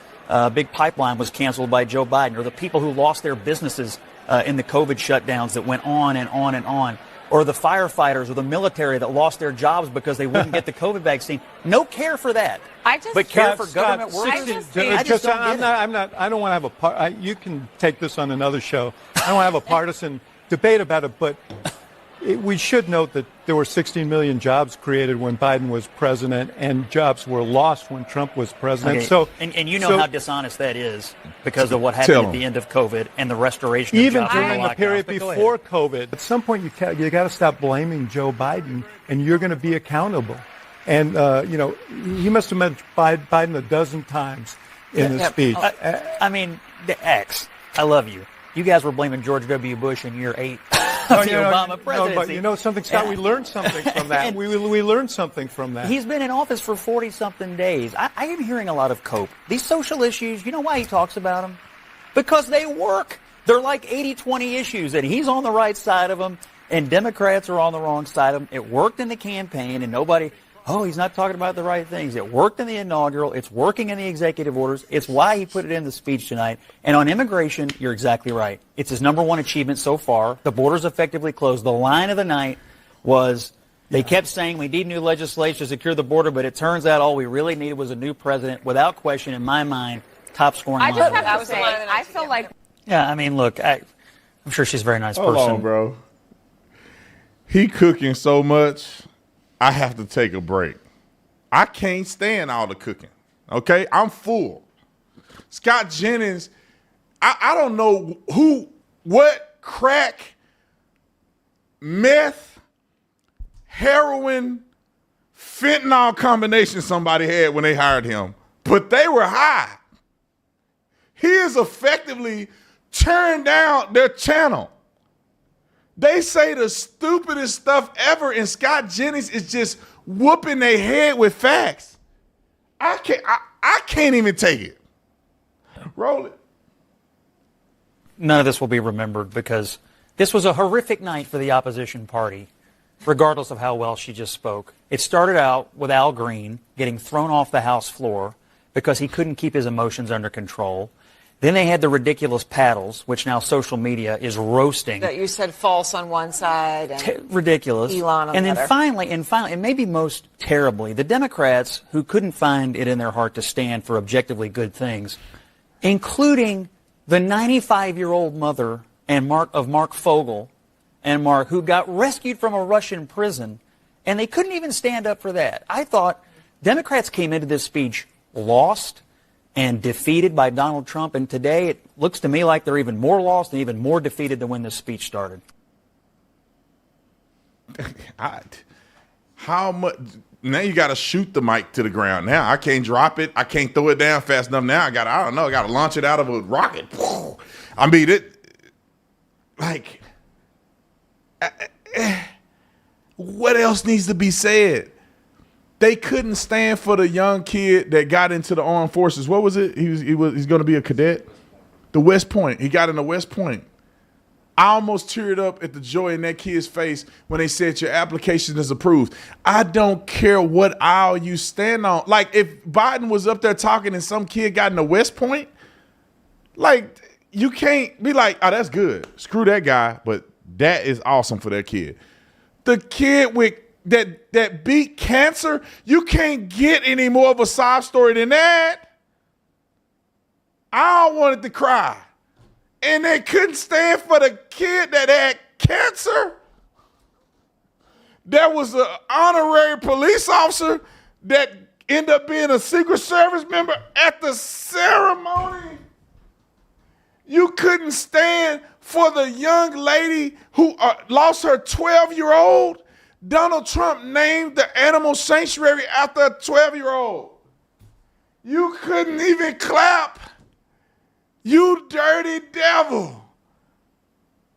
big pipeline was canceled by Joe Biden, or the people who lost their businesses in the COVID shutdowns that went on and on and on. or the firefighters or the military that lost their jobs because they wouldn't get the COVID vaccine. No care for that. But care for government workers. I don't want to have a part. You can take this on another show. I don't want to have a partisan debate about it, but we should note that there were 16 million jobs created when Biden was president, and jobs were lost when Trump was president. Okay. So, and you know how dishonest that is because of what happened at the end of COVID and the restoration of even jobs during the lockdowns. period But go ahead. before COVID, at some point you got to stop blaming Joe Biden, and you're going to be accountable. And he must have met Biden a dozen times in his speech. I mean, the X. I love you. You guys were blaming George W. Bush in year 8 of the Obama presidency. No, but you know something, Scott? We learned something from that. We learned something from that. He's been in office for 40-something days. I am hearing a lot of cope. These social issues, you know why he talks about them? Because they work. They're like 80-20 issues, and he's on the right side of them, and Democrats are on the wrong side of them. It worked in the campaign, and nobody... Oh, he's not talking about the right things. It worked in the inaugural. It's working in the executive orders. It's why he put it in the speech tonight. And on immigration, you're exactly right. It's his number one achievement so far. The border's effectively closed. The line of the night was they kept saying we need new legislation to secure the border, but it turns out all we really needed was a new president. Without question, in my mind, top scoring line. I just have to say, I feel like... Yeah, I mean, look, I'm sure she's a very nice Hold person. on, bro. He cooking so much, I have to take a break. I can't stand all the cooking. Okay? I'm full. Scott Jennings, I don't know what crack, meth, heroin, fentanyl combination somebody had when they hired him, but they were high. He has effectively turned down their channel. They say the stupidest stuff ever, and Scott Jennings is just whooping their head with facts. I can't even take it. Roll it. None of this will be remembered because this was a horrific night for the opposition party, regardless of how well she just spoke. It started out with Al Green getting thrown off the House floor because he couldn't keep his emotions under control. Then they had the ridiculous paddles, which now social media is roasting. That you said false on one side and ridiculous. Elon on and the then other. finally, and maybe most terribly, the Democrats who couldn't find it in their heart to stand for objectively good things, including the 95-year-old mother of Mark Fogel and Mark, who got rescued from a Russian prison, and they couldn't even stand up for that. I thought Democrats came into this speech lost and defeated by Donald Trump, and today it looks to me like they're even more lost and even more defeated than when this speech started. How much? Now you got to shoot the mic to the ground. Now I can't drop it. I can't throw it down fast enough. Now I got to launch it out of a rocket. I mean what else needs to be said? They couldn't stand for the young kid that got into the armed forces. What was it? He's going to be a cadet. The West Point. He got into West Point. I almost teared up at the joy in that kid's face when they said your application is approved. I don't care what aisle you stand on. Like if Biden was up there talking and some kid got into West Point, like you can't be like, oh, that's good. Screw that guy, but that is awesome for that kid. The kid with that beat cancer, you can't get any more of a sob story than that. I wanted to cry. And they couldn't stand for the kid that had cancer. There was an honorary police officer that ended up being a Secret Service member at the ceremony. You couldn't stand for the young lady who lost her 12-year-old. Donald Trump named the animal sanctuary after a 12-year-old. You couldn't even clap. You dirty devil.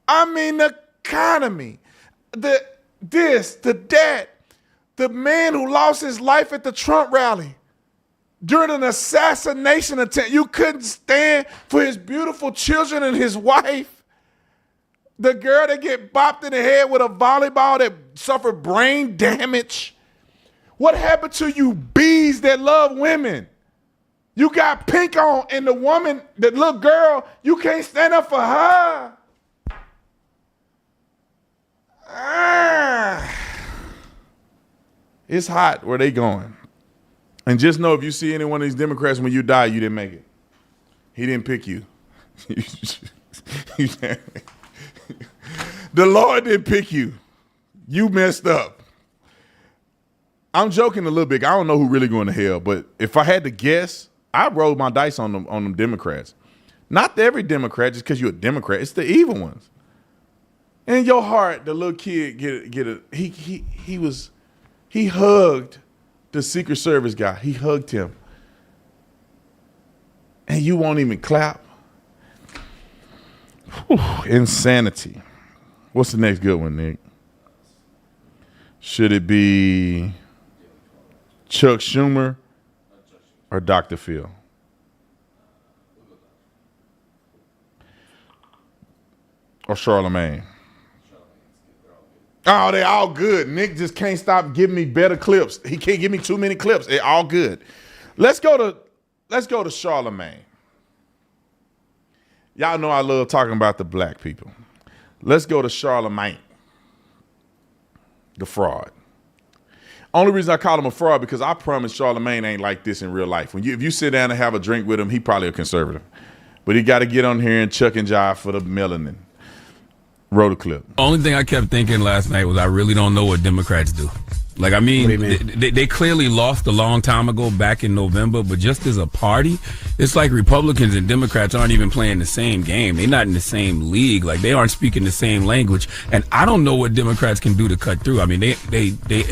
I mean, the economy, the man who lost his life at the Trump rally during an assassination attempt. You couldn't stand for his beautiful children and his wife. The girl that get bopped in the head with a volleyball that suffered brain damage. What happened to you bees that love women? You got pink on, and the woman, the little girl, you can't stand up for her. It's hot where they going. And just know if you see any one of these Democrats when you die, you didn't make it. He didn't pick you. The Lord didn't pick you. You messed up. I'm joking a little bit. I don't know who really going to hell, but if I had to guess, I rolled my dice on them Democrats. Not every Democrat, just because you're a Democrat. It's the evil ones. In your heart, the little kid he hugged the Secret Service guy. He hugged him. And you won't even clap. Whew, insanity. What's the next good one, Nick? Should it be Chuck Schumer or Dr. Phil? Or Charlemagne? Oh, they all good. Nick just can't stop giving me better clips. He can't give me too many clips. They're all good. Let's go to Charlemagne. Y'all know I love talking about the black people. Let's go to Charlemagne, the fraud. Only reason I call him a fraud because I promise Charlemagne ain't like this in real life. If you sit down and have a drink with him, he probably a conservative. But he got to get on here and chuck and jive for the melanin. Roll the clip. Only thing I kept thinking last night was I really don't know what Democrats do. Like, I mean, they clearly lost a long time ago back in November, but just as a party, it's like Republicans and Democrats aren't even playing the same game. They're not in the same league. Like, they aren't speaking the same language. And I don't know what Democrats can do to cut through. I mean,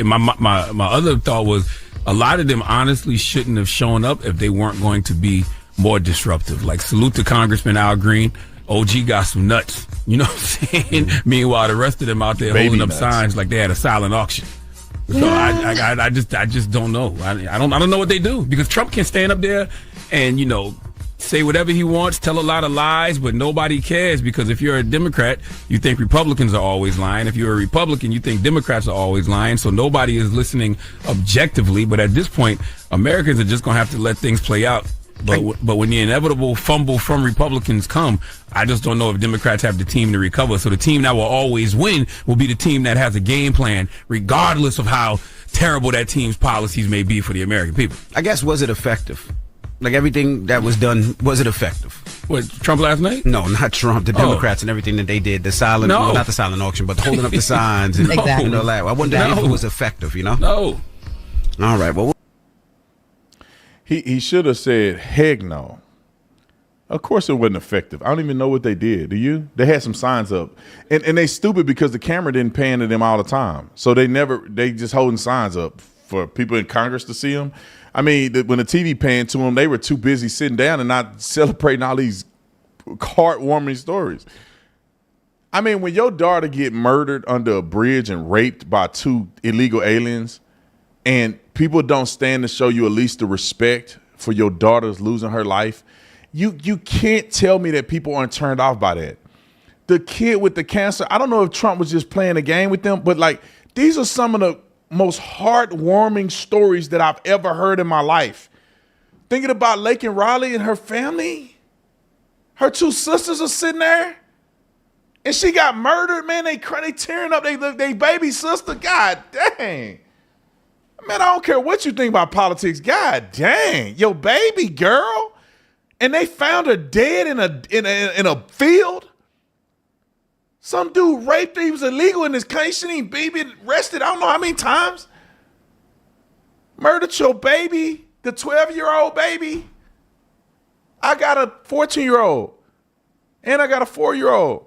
my other thought was a lot of them honestly shouldn't have shown up if they weren't going to be more disruptive. Like, salute to Congressman Al Green. OG got some nuts. You know what I'm saying? Meanwhile, the rest of them out there holding up signs like they had a silent auction. So I just don't know. I don't know what they do because Trump can stand up there and, you know, say whatever he wants, tell a lot of lies, but nobody cares because if you're a Democrat, you think Republicans are always lying. If you're a Republican, you think Democrats are always lying. So nobody is listening objectively. But at this point, Americans are just going to have to let things play out. But when the inevitable fumble from Republicans come, I just don't know if Democrats have the team to recover. So the team that will always win will be the team that has a game plan, regardless of how terrible that team's policies may be for the American people. I guess, was it effective? Like, everything that was done, was it effective? What, Trump last night? No, not Trump. The Democrats and everything that they did. The silent, well, not the silent auction, but holding up the signs. And, you know, like, I wonder if it was effective, you know? No. All right, well. He should have said, heck no. Of course it wasn't effective. I don't even know what they did. Do you? They had some signs up. And they stupid because the camera didn't pan to them all the time. So they just holding signs up for people in Congress to see them. I mean, when the TV panned to them, they were too busy sitting down and not celebrating all these heartwarming stories. I mean, when your daughter get murdered under a bridge and raped by 2 illegal aliens and people don't stand to show you at least the respect for your daughter's losing her life, you can't tell me that people aren't turned off by that. The kid with the cancer, I don't know if Trump was just playing a game with them, but like these are some of the most heartwarming stories that I've ever heard in my life. Thinking about Lake and Riley and her family, her 2 sisters are sitting there, and she got murdered. Man, they tearing up they baby sister. God dang. Man, I don't care what you think about politics. God dang, your baby girl, and they found her dead in a field. Some dude raped her. He was illegal in this country. He shouldn't even be arrested. I don't know how many times. Murdered your baby, the 12-year-old baby. I got a 14-year-old, and I got a 4-year-old.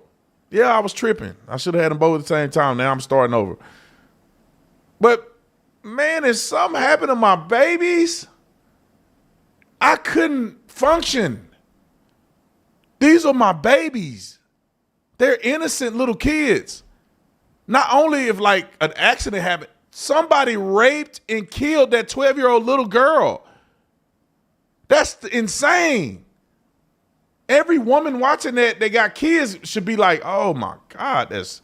Yeah, I was tripping. I should have had them both at the same time. Now I'm starting over. But man, if something happened to my babies, I couldn't function. These are my babies. They're innocent little kids. Not only if like an accident happened, somebody raped and killed that 12-year-old little girl. That's insane. Every woman watching that, they got kids, should be like, oh my God, that's.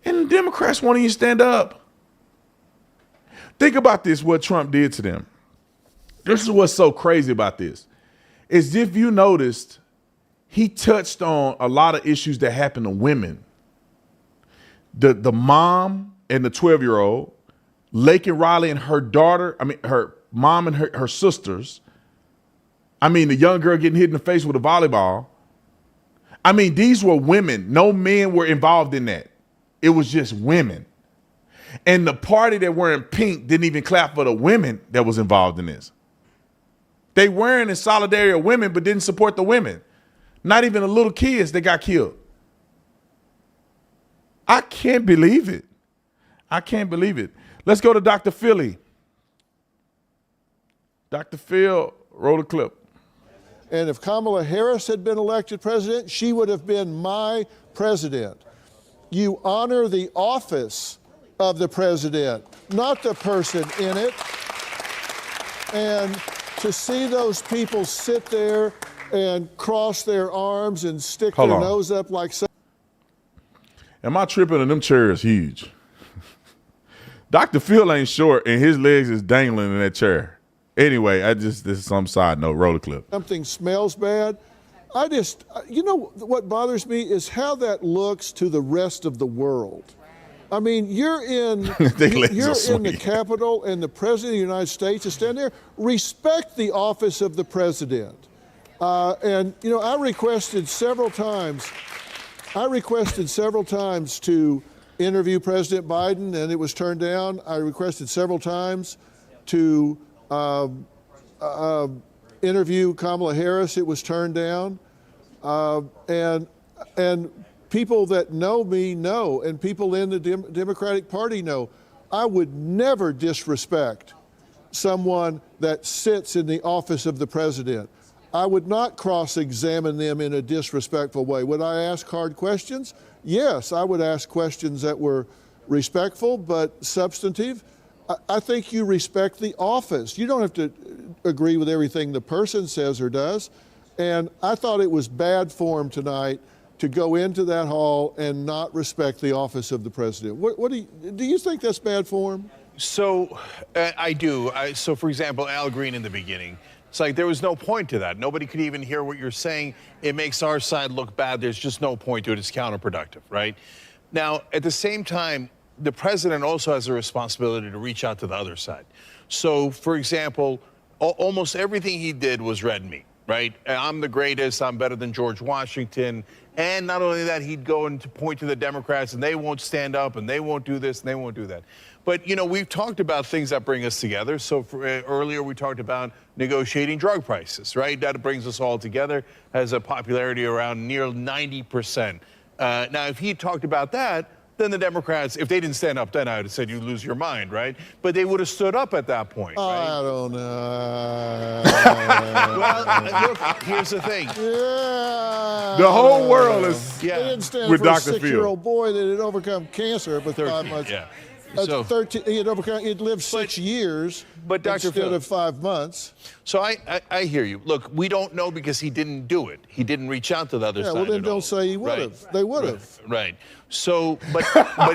And the Democrats won't even stand up. Think about this, what Trump did to them. This is what's so crazy about this. Is if you noticed, he touched on a lot of issues that happen to women. The mom and the 12-year-old Laken Riley and her daughter, her mom and her sisters. The young girl getting hit in the face with a volleyball. These were women. No men were involved in that. It was just women. And the party that were in pink didn't even clap for the women that was involved in this. They weren't in solidarity of women, but didn't support the women. Not even the little kids that got killed. I can't believe it. I can't believe it. Let's go to Dr. Philly. Dr. Phil, roll the clip. And if Kamala Harris had been elected president, she would have been my president. You honor the office of the president, not the person in it. And to see those people sit there and cross their arms and stick their nose up like so. Am I tripping? And them chairs huge. Dr. Phil ain't short and his legs is dangling in that chair. Anyway, this is some side note, roll the clip. Something smells bad. You know what bothers me is how that looks to the rest of the world. You're in the Capitol and the President of the United States is standing there. Respect the office of the President. I requested several times to interview President Biden, and it was turned down. I requested several times to interview Kamala Harris. It was turned down. And people that know me know, and people in the Democratic Party know, I would never disrespect someone that sits in the office of the president. I would not cross-examine them in a disrespectful way. Would I ask hard questions? Yes, I would ask questions that were respectful but substantive. I think you respect the office. You don't have to agree with everything the person says or does. And I thought it was bad form tonight to go into that hall and not respect the office of the president. What do you think that's bad form? So I do. So for example, Al Green in the beginning, it's like there was no point to that. Nobody could even hear what you're saying. It makes our side look bad. There's just no point to it. It's counterproductive, right? Now, at the same time, the president also has a responsibility to reach out to the other side. So, for example, almost everything he did was red meat, right? I'm the greatest. I'm better than George Washington. And not only that, he'd go and point to the Democrats, and they won't stand up, and they won't do this, and they won't do that. But, we've talked about things that bring us together. So earlier we talked about negotiating drug prices, right? That brings us all together, has a popularity around near 90%. Now, if he talked about that, then the Democrats, if they didn't stand up then, I would have said you lose your mind, right? But they would have stood up at that point, right? I don't know. Well, look, here's the thing. Yeah. The whole world is They didn't stand with for a Dr. Phil. 6-year-old boy that had overcome cancer for 5 months. Yeah. So 13, he'd lived 6 years instead of 5 months. So I hear you. Look, we don't know because he didn't do it. He didn't reach out to the other side. Yeah, well then don't say he would have. They would have. Right. So, but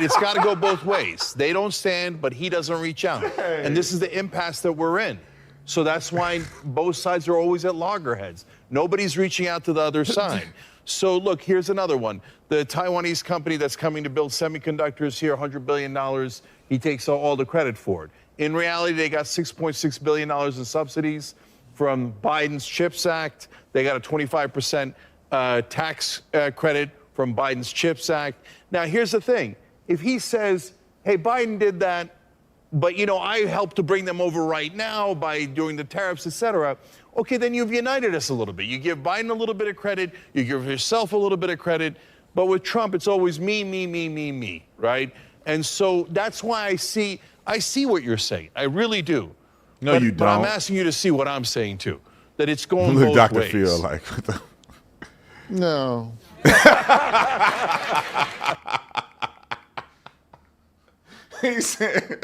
it's got to go both ways. They don't stand, but he doesn't reach out. And this is the impasse that we're in. So that's why both sides are always at loggerheads. Nobody's reaching out to the other side. So look, here's another one. The Taiwanese company that's coming to build semiconductors here, $100 billion, he takes all the credit for it. In reality, they got $6.6 billion in subsidies from Biden's CHIPS Act. They got a 25% tax credit from Biden's CHIPS Act. Now, here's the thing. If he says, hey, Biden did that, but, I helped to bring them over right now by doing the tariffs, et cetera. Okay, then you've united us a little bit. You give Biden a little bit of credit. You give yourself a little bit of credit. But with Trump, it's always me, right? And so that's why I see what you're saying. I really do. No, you don't. But I'm asking you to see what I'm saying, too. That it's going Look, both Dr. ways. Phil, like... No. He said,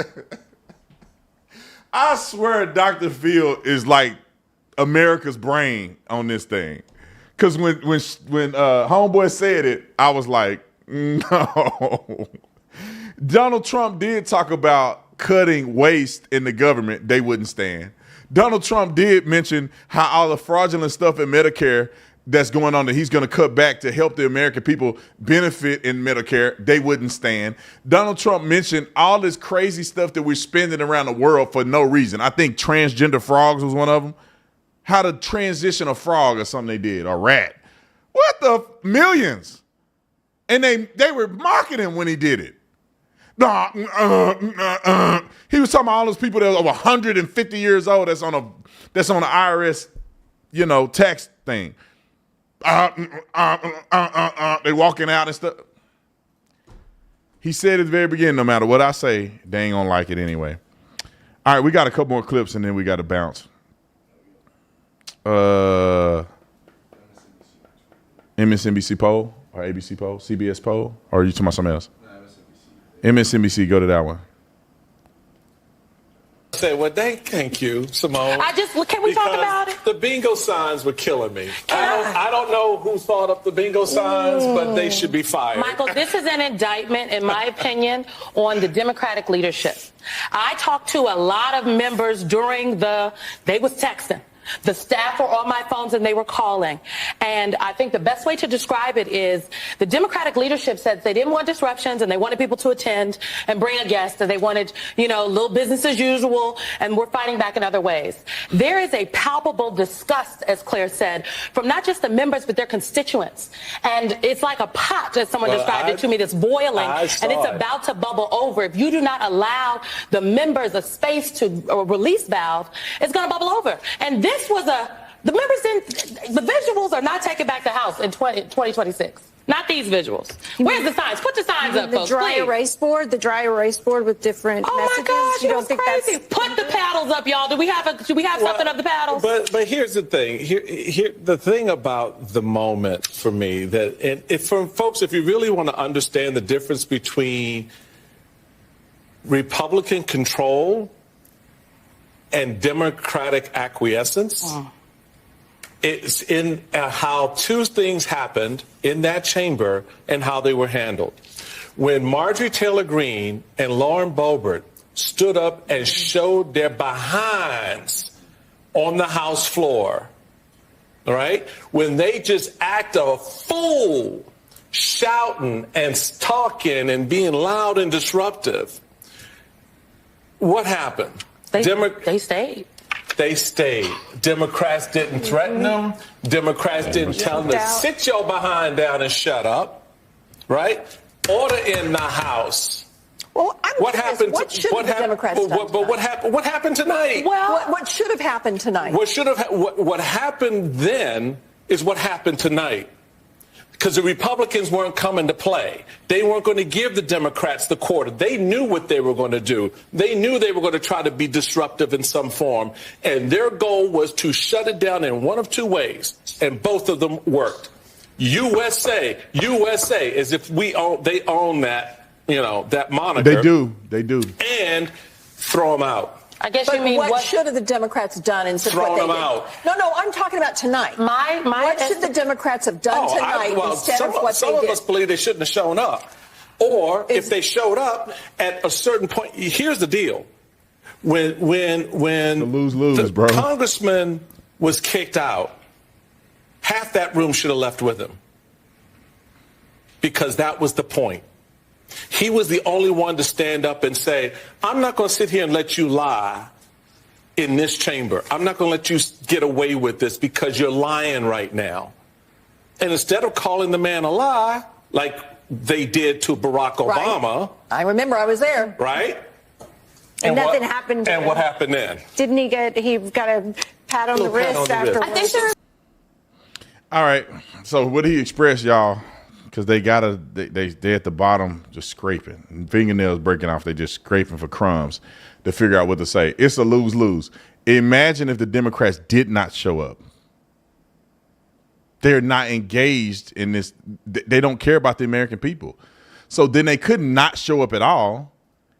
I swear Dr. Phil is like America's brain on this thing. Because when Homeboy said it, I was like, no. Donald Trump did talk about cutting waste in the government. They wouldn't stand. Donald Trump did mention how all the fraudulent stuff in Medicare that's going on that he's going to cut back to help the American people benefit in Medicare, they wouldn't stand. Donald Trump mentioned all this crazy stuff that we're spending around the world for no reason. I think transgender frogs was one of them. How to transition a frog or something they did, or rat. What the millions? And they were mocking him when he did it. He was talking about all those people that are over 150 years old that's on the IRS, tax thing. They walking out and stuff. He said at the very beginning, no matter what I say, they ain't gonna like it anyway. All right, we got a couple more clips and then we got to bounce. MSNBC poll or ABC poll, CBS poll, or are you talking about something else? MSNBC, go to that one. Thank you, Simone. Can we talk about it? The bingo signs were killing me. I don't know who thought up the bingo signs, but they should be fired. Michael, this is an indictment, in my opinion, on the Democratic leadership. I talked to a lot of members during they was texting. The staff were on my phones and they were calling. And I think the best way to describe it is the Democratic leadership said they didn't want disruptions and they wanted people to attend and bring a guest, and they wanted, little business as usual, and we're fighting back in other ways. There is a palpable disgust, as Claire said, from not just the members, but their constituents. And it's like a pot, as someone described it to me, that's boiling, and it's about to bubble over. If you do not allow the members a space to release valve, it's going to bubble over. And the visuals are not taking back the House in 2026. Not these visuals. Where's the signs? Put the signs up, folks, please. The dry erase board with different messages. Oh my gosh, you don't think crazy. Put the paddles up, y'all. Do we have something of the paddles? But here's the thing. Here the thing about the moment for me for folks, if you really want to understand the difference between Republican control and Democratic acquiescence, it's in how two things happened in that chamber and how they were handled. When Marjorie Taylor Greene and Lauren Boebert stood up and showed their behinds on the House floor, all right, when they just act a fool, shouting and talking and being loud and disruptive, what happened? They stayed. They stayed. Democrats didn't threaten them. Democrats didn't tell them to sit your behind down and shut up. Right? Order in the House. Well, what happened? What should the Democrats done? But what happened? What happened tonight? Well, what should have happened tonight? What happened then is what happened tonight. Because the Republicans weren't coming to play. They weren't going to give the Democrats the quarter. They knew what they were going to do. They knew they were going to try to be disruptive in some form. And their goal was to shut it down in one of two ways. And both of them worked. USA, as if they own that, that moniker. They do. And throw them out. I guess you mean what should have the Democrats done instead of what they did? Out. No, I'm talking about tonight. What should the Democrats have done tonight instead of what they did? Some of us believe they shouldn't have shown up. Or if they showed up at a certain point, here's the deal. When the lose-lose, bro. Congressman was kicked out, half that room should have left with him. Because that was the point. He was the only one to stand up and say, I'm not going to sit here and let you lie in this chamber. I'm not going to let you get away with this because you're lying right now. And instead of calling the man a lie, like they did to Barack Obama. Right. I remember, I was there. Right? And nothing happened. And what happened then? Didn't he got a pat on the wrist afterwards? I think all right. So what he expressed, y'all, because they at the bottom just scraping. And fingernails breaking off. They just scraping for crumbs to figure out what to say. It's a lose-lose. Imagine if the Democrats did not show up. They're not engaged in this. They don't care about the American people. So then they could not show up at all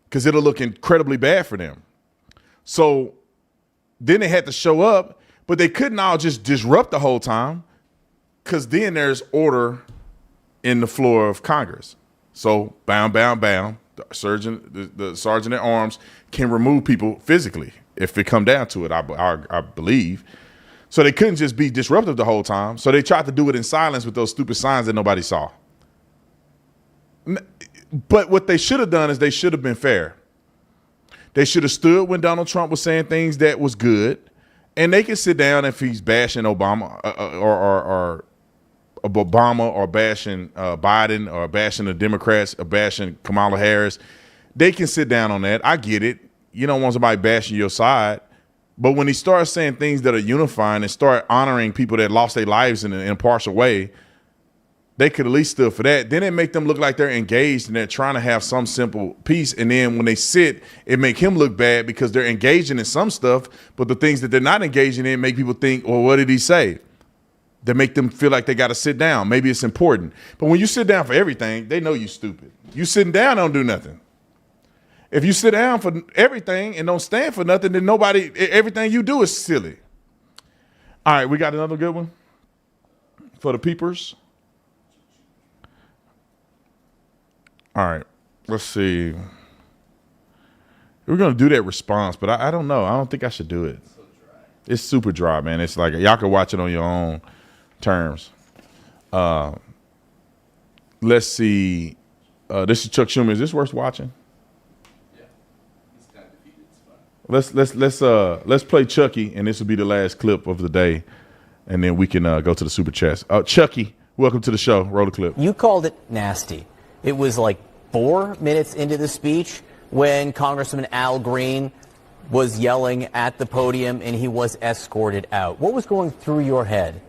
because it'll look incredibly bad for them. So then they had to show up, but they couldn't all just disrupt the whole time because then there's order in the floor of Congress. So bam. The sergeant at arms can remove people physically if it come down to it, I believe. So they couldn't just be disruptive the whole time. So they tried to do it in silence with those stupid signs that nobody saw. But what they should have done is they should have been fair. They should have stood when Donald Trump was saying things that was good, and they can sit down if he's bashing Obama or Obama or bashing Biden or bashing the Democrats or bashing Kamala Harris. They can sit down on that. I get it. You don't want somebody bashing your side. But when he starts saying things that are unifying and start honoring people that lost their lives in an impartial way, they could at least stood for that. Then it make them look like they're engaged and they're trying to have some simple piece. And then when they sit, it make him look bad because they're engaging in some stuff, but the things that they're not engaging in make people think, well, what did he say? They make them feel like they got to sit down. Maybe it's important. But when you sit down for everything, they know you stupid. You sitting down don't do nothing. If you sit down for everything and don't stand for nothing, then everything you do is silly. All right, we got another good one for the peepers. All right, let's see. We're going to do that response, but I don't know. I don't think I should do it. It's super dry, man. It's like y'all can watch it on your own terms. Let's see. This is Chuck Schumer. Is this worth watching? Let's play Chucky, and this will be the last clip of the day, and then we can go to the super chats. Chucky, welcome to the show. Roll the clip. You called it nasty. It was like 4 minutes into the speech when Congressman Al Green was yelling at the podium, and he was escorted out. What was going through your head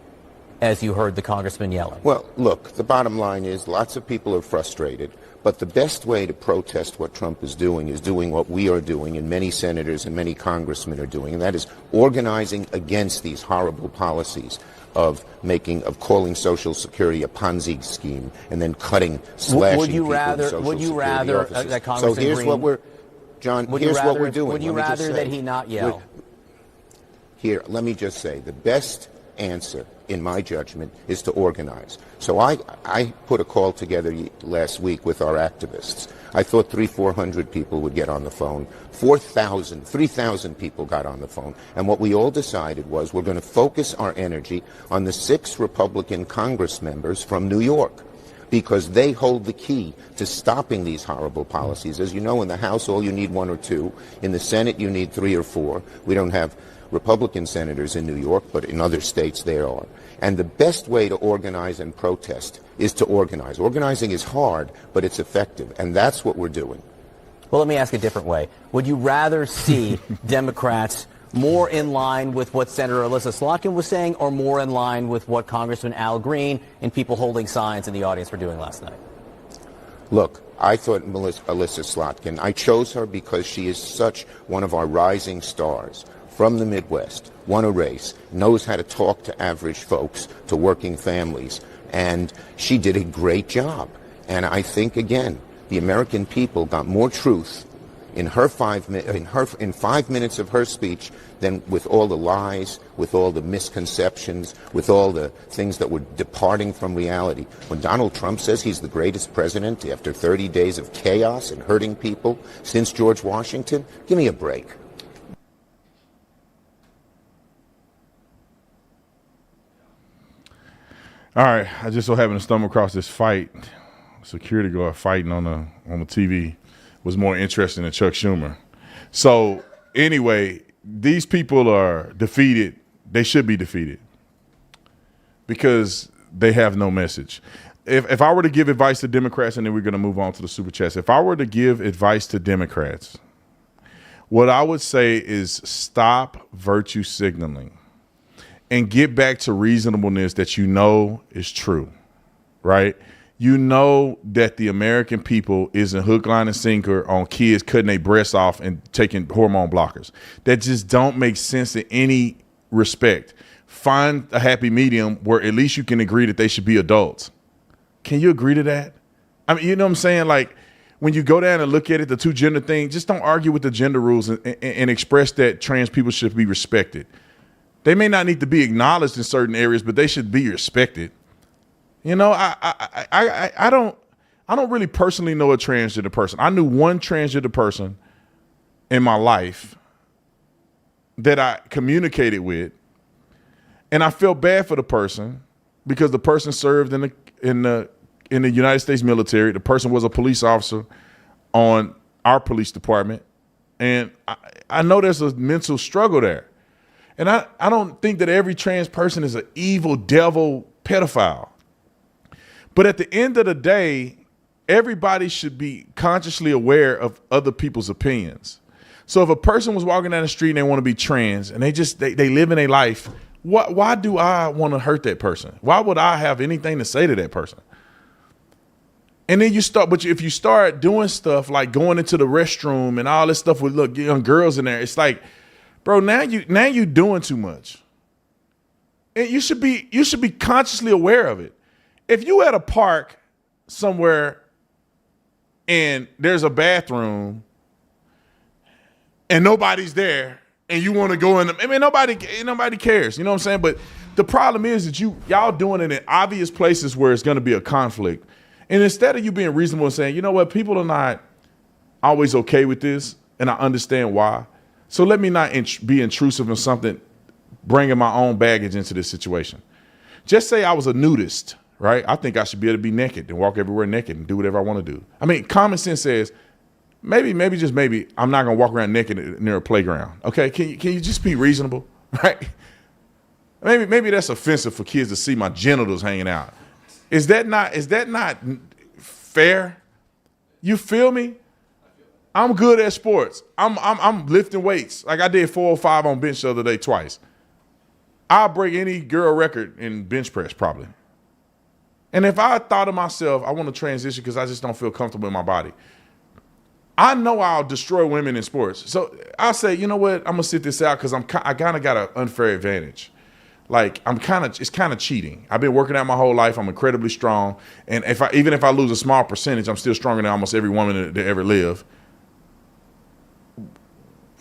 as you heard the congressman yelling? Well, look, the bottom line is lots of people are frustrated. But the best way to protest what Trump is doing what we are doing and many senators and many congressmen are doing, and that is organizing against these horrible policies of calling Social Security a Ponzi scheme and then slashing would you people rather, in Social would you Security rather offices. that Congressman So here's Green, what we're, John, here's what we're doing. Would you rather that he not yell? Here, let me just say, the best answer, in my judgment, is to organize. So I put a call together last week with our activists. I thought 300-400 people would get on the phone. 3,000 people got on the phone. And what we all decided was we're going to focus our energy on the 6 Republican Congress members from New York, because they hold the key to stopping these horrible policies. As you know, in the House, all you need 1 or 2. In the Senate, you need 3 or 4. We don't have Republican senators in New York, but in other states there are. And the best way to organize and protest is to organize. Organizing is hard, but it's effective, and that's what we're doing. Well, let me ask a different way. Would you rather see Democrats more in line with what Senator Alyssa Slotkin was saying, or more in line with what Congressman Al Green and people holding signs in the audience were doing last night? Look, I thought Alyssa Slotkin, I chose her because she is such one of our rising stars. From the Midwest, won a race, knows how to talk to average folks, to working families, and she did a great job. And I think, again, the American people got more truth in her 5 minutes of her speech than with all the lies, with all the misconceptions, with all the things that were departing from reality. When Donald Trump says he's the greatest president after 30 days of chaos and hurting people since George Washington, give me a break. All right, I just so happened to stumble across this fight. Security guard fighting on the TV was more interesting than Chuck Schumer. So anyway, these people are defeated. They should be defeated because they have no message. If I were to give advice to Democrats, and then we're going to move on to the super chats. If I were to give advice to Democrats, what I would say is stop virtue signaling and get back to reasonableness that you know is true, right? You know that the American people isn't hook, line, and sinker on kids cutting their breasts off and taking hormone blockers. That just don't make sense in any respect. Find a happy medium where at least you can agree that they should be adults. Can you agree to that? I mean, you know what I'm saying? Like, when you go down and look at it, the two gender thing, just don't argue with the gender rules and express that trans people should be respected. They may not need to be acknowledged in certain areas, but they should be respected. You know, I don't really personally know a transgender person. I knew one transgender person in my life that I communicated with, And I felt bad for the person because the person served in the United States military. The person was a police officer on our police department. And I know there's a mental struggle there. And I don't think that every trans person is an evil devil pedophile. But at the end of the day, everybody should be consciously aware of other people's opinions. So if a person was walking down the street and they want to be trans and they live in a life, why do I want to hurt that person? Why would I have anything to say to that person? And then if you start doing stuff like going into the restroom and all this stuff with young girls in there, it's like, bro, now you doing too much. And you should be consciously aware of it. If you at a park somewhere and there's a bathroom and nobody's there and you want to go in, nobody cares. You know what I'm saying? But the problem is that y'all doing it in obvious places where it's going to be a conflict. And instead of you being reasonable and saying, you know what, people are not always okay with this, and I understand why. So let me not be intrusive in something, bringing my own baggage into this situation. Just say I was a nudist, right? I think I should be able to be naked and walk everywhere naked and do whatever I want to do. I mean, common sense says, maybe, I'm not going to walk around naked near a playground. Okay, can you just be reasonable, right? Maybe that's offensive for kids to see my genitals hanging out. Is that not fair? You feel me? I'm good at sports. I'm lifting weights. Like I did 405 on bench the other day twice. I'll break any girl record in bench press probably. And if I thought of myself, I want to transition because I just don't feel comfortable in my body. I know I'll destroy women in sports. So I'll say, you know what? I'm gonna sit this out because I kind of got an unfair advantage. Like it's kind of cheating. I've been working out my whole life. I'm incredibly strong, and even if I lose a small percentage, I'm still stronger than almost every woman that ever lived.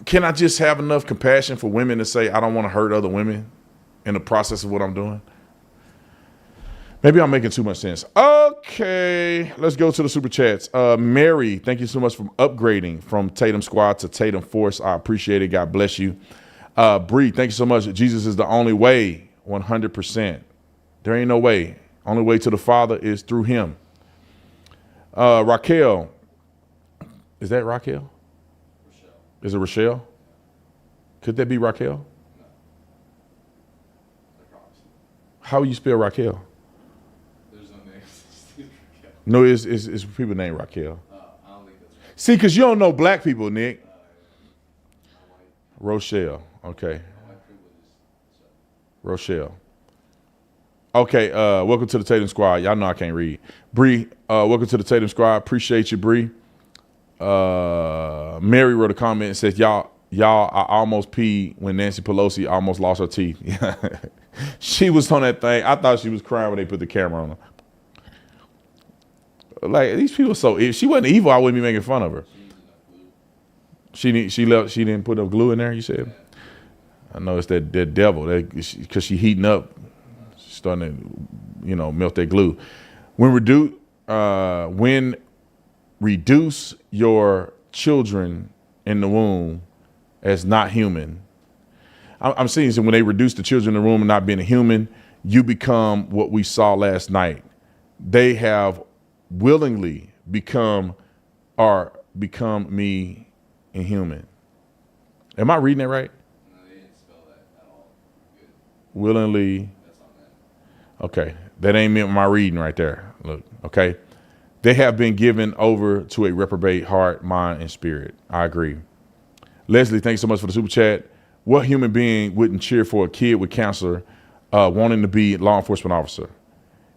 Can I just have enough compassion for women to say I don't want to hurt other women in the process of what I'm doing? Maybe I'm making too much sense. Okay, let's go to the super chats. Mary, thank you so much for upgrading from Tatum Squad to Tatum Force. I appreciate it. God bless you. Bree, thank you so much. Jesus is the only way, 100%. There ain't no way. Only way to the Father is through him. Raquel. Is that Raquel? Rochelle. Is it Rochelle? Could that be Raquel? No. How you spell Raquel? There's no name. No, it's people named Raquel. I don't think that's right. See, because you don't know black people, Nick. Rochelle. Okay. Rochelle. Okay, welcome to the Tatum Squad. Y'all know I can't read. Bree, welcome to the Tatum Squad. Appreciate you, Bree. Mary wrote a comment and says, y'all, I almost peed when Nancy Pelosi almost lost her teeth. She was on that thing. I thought she was crying when they put the camera on her. Like, these people so evil. If she wasn't evil, I wouldn't be making fun of her. She didn't put no glue in there, you said? I know it's that devil, because she heating up, she's starting to, melt that glue. When reduce your children in the womb as not human. I'm seeing when they reduce the children in the womb and not being a human, you become what we saw last night. They have willingly become me inhuman. Am I reading it right? No, they didn't spell that at all. Good. Willingly. That's on that. Okay. That ain't meant my reading right there. Look, okay. They have been given over to a reprobate heart, mind, and spirit. I agree. Leslie, thanks so much for the super chat. What human being wouldn't cheer for a kid with cancer wanting to be a law enforcement officer?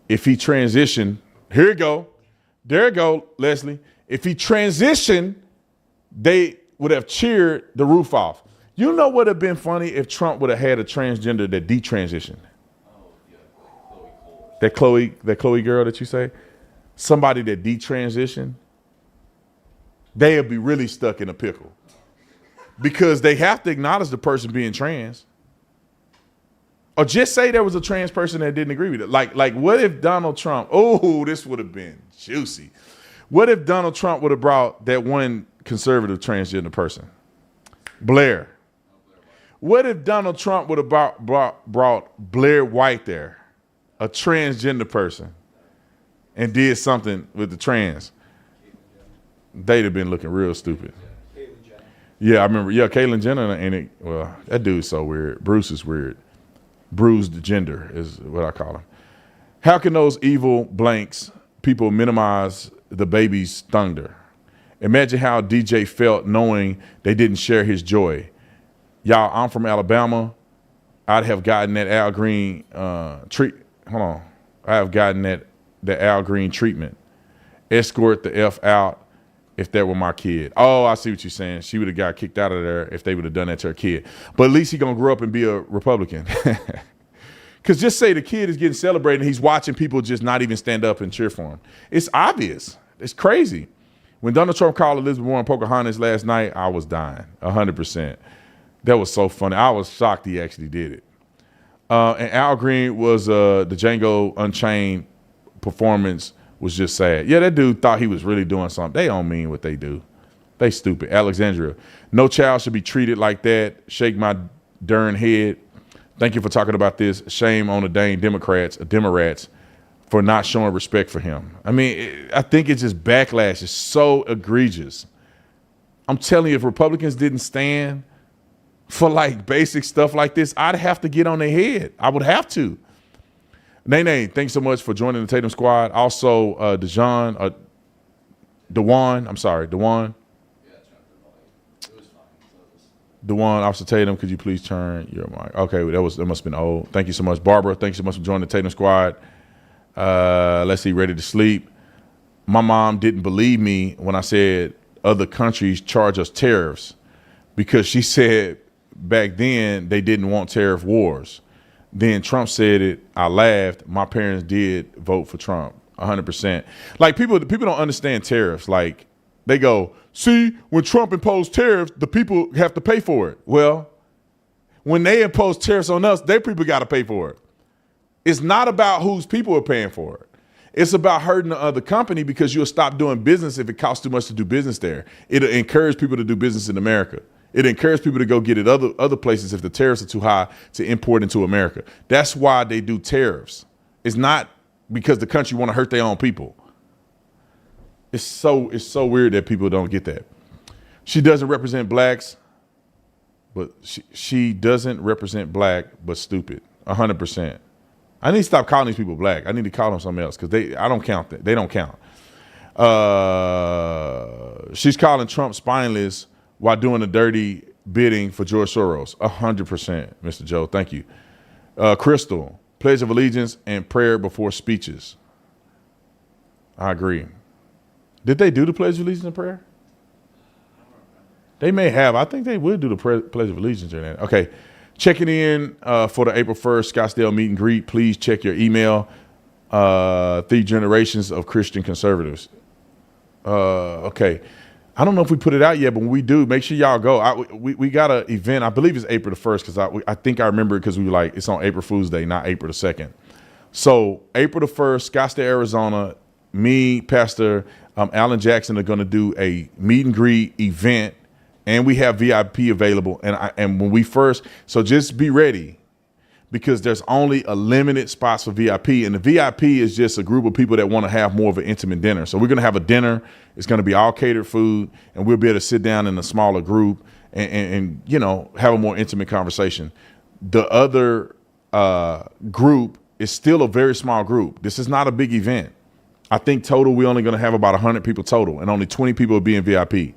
If he transitioned, here you go. There you go, Leslie. If he transitioned, they would have cheered the roof off. You know what would have been funny if Trump would have had a transgender that detransitioned? Oh, yeah. Chloe Cole. That Chloe girl that you say? Somebody that detransitioned, they'll be really stuck in a pickle. Because they have to acknowledge the person being trans. Or just say there was a trans person that didn't agree with it. Like what if Donald Trump, this would have been juicy. What if Donald Trump would have brought that one conservative transgender person? Blair. What if Donald Trump would have brought Blair White there, a transgender person, and did something with the trans? They'd have been looking real stupid. Yeah, I remember. Yeah, Caitlyn Jenner, and well, that dude's so weird. Bruce is weird. Bruised gender is what I call him. How can those evil blanks people minimize the baby's thunder? Imagine how DJ felt knowing they didn't share his joy. Y'all, I'm from Alabama. I'd have gotten that Al Green I have gotten that Al Green treatment. Escort the F out if that were my kid. Oh, I see what you're saying. She would have got kicked out of there if they would have done that to her kid. But at least he's going to grow up and be a Republican. Because just say the kid is getting celebrated and he's watching people just not even stand up and cheer for him. It's obvious. It's crazy. When Donald Trump called Elizabeth Warren Pocahontas last night, I was dying, 100%. That was so funny. I was shocked he actually did it. And Al Green was the Django Unchained performance was just sad. Yeah, that dude thought he was really doing something. They don't mean what they do. They stupid. Alexandria, no child should be treated like that. Shake my darn head. Thank you for talking about this. Shame on the dang Democrats for not showing respect for him. I mean, I think it's just backlash. It's so egregious. I'm telling you, if Republicans didn't stand for like basic stuff like this, I'd have to get on their head. I would have to. Nene, thanks so much for joining the Tatum squad. Also, Dewan. Dewan, Officer Tatum, could you please turn your mic? Okay, that must have been old. Thank you so much. Barbara, thanks so much for joining the Tatum squad. Let's see, Ready to Sleep. My mom didn't believe me when I said other countries charge us tariffs because she said back then they didn't want tariff wars. Then Trump said it. I laughed. My parents did vote for Trump, 100%. Like people don't understand tariffs. Like they go, see, when Trump imposed tariffs, the people have to pay for it. Well, when they impose tariffs on us, their people got to pay for it. It's not about whose people are paying for it. It's about hurting the other company because you'll stop doing business if it costs too much to do business there. It'll encourage people to do business in America. It encourages people to go get it other places if the tariffs are too high to import into America. That's why they do tariffs. It's not because the country want to hurt their own people. It's so weird that people don't get that. She doesn't represent blacks, but she doesn't represent black, but stupid, 100%. I need to stop calling these people black. I need to call them something else because I don't count that. They don't count. She's calling Trump spineless while doing the dirty bidding for George Soros. 100%, Mr. Joe. Thank you. Crystal, Pledge of Allegiance and prayer before speeches. I agree. Did they do the Pledge of Allegiance and prayer? They may have. I think they would do the Pledge of Allegiance during that. Okay. Checking in for the April 1st Scottsdale meet and greet. Please check your email. 3 generations of Christian conservatives. Okay. I don't know if we put it out yet, but when we do, make sure y'all go. We got an event. I believe it's April the 1st because I think I remember it because we were like, it's on April Fool's Day, not April the 2nd. So April the 1st, Scottsdale, Arizona, me, Pastor Alan Jackson are going to do a meet and greet event. And we have VIP available. And when we first, so just be ready because there's only a limited spots for VIP. And the VIP is just a group of people that want to have more of an intimate dinner. So we're going to have a dinner. It's going to be all catered food. And we'll be able to sit down in a smaller group and you know, have a more intimate conversation. The other group is still a very small group. This is not a big event. I think total, we're only going to have about 100 people total. And only 20 people will be in VIP.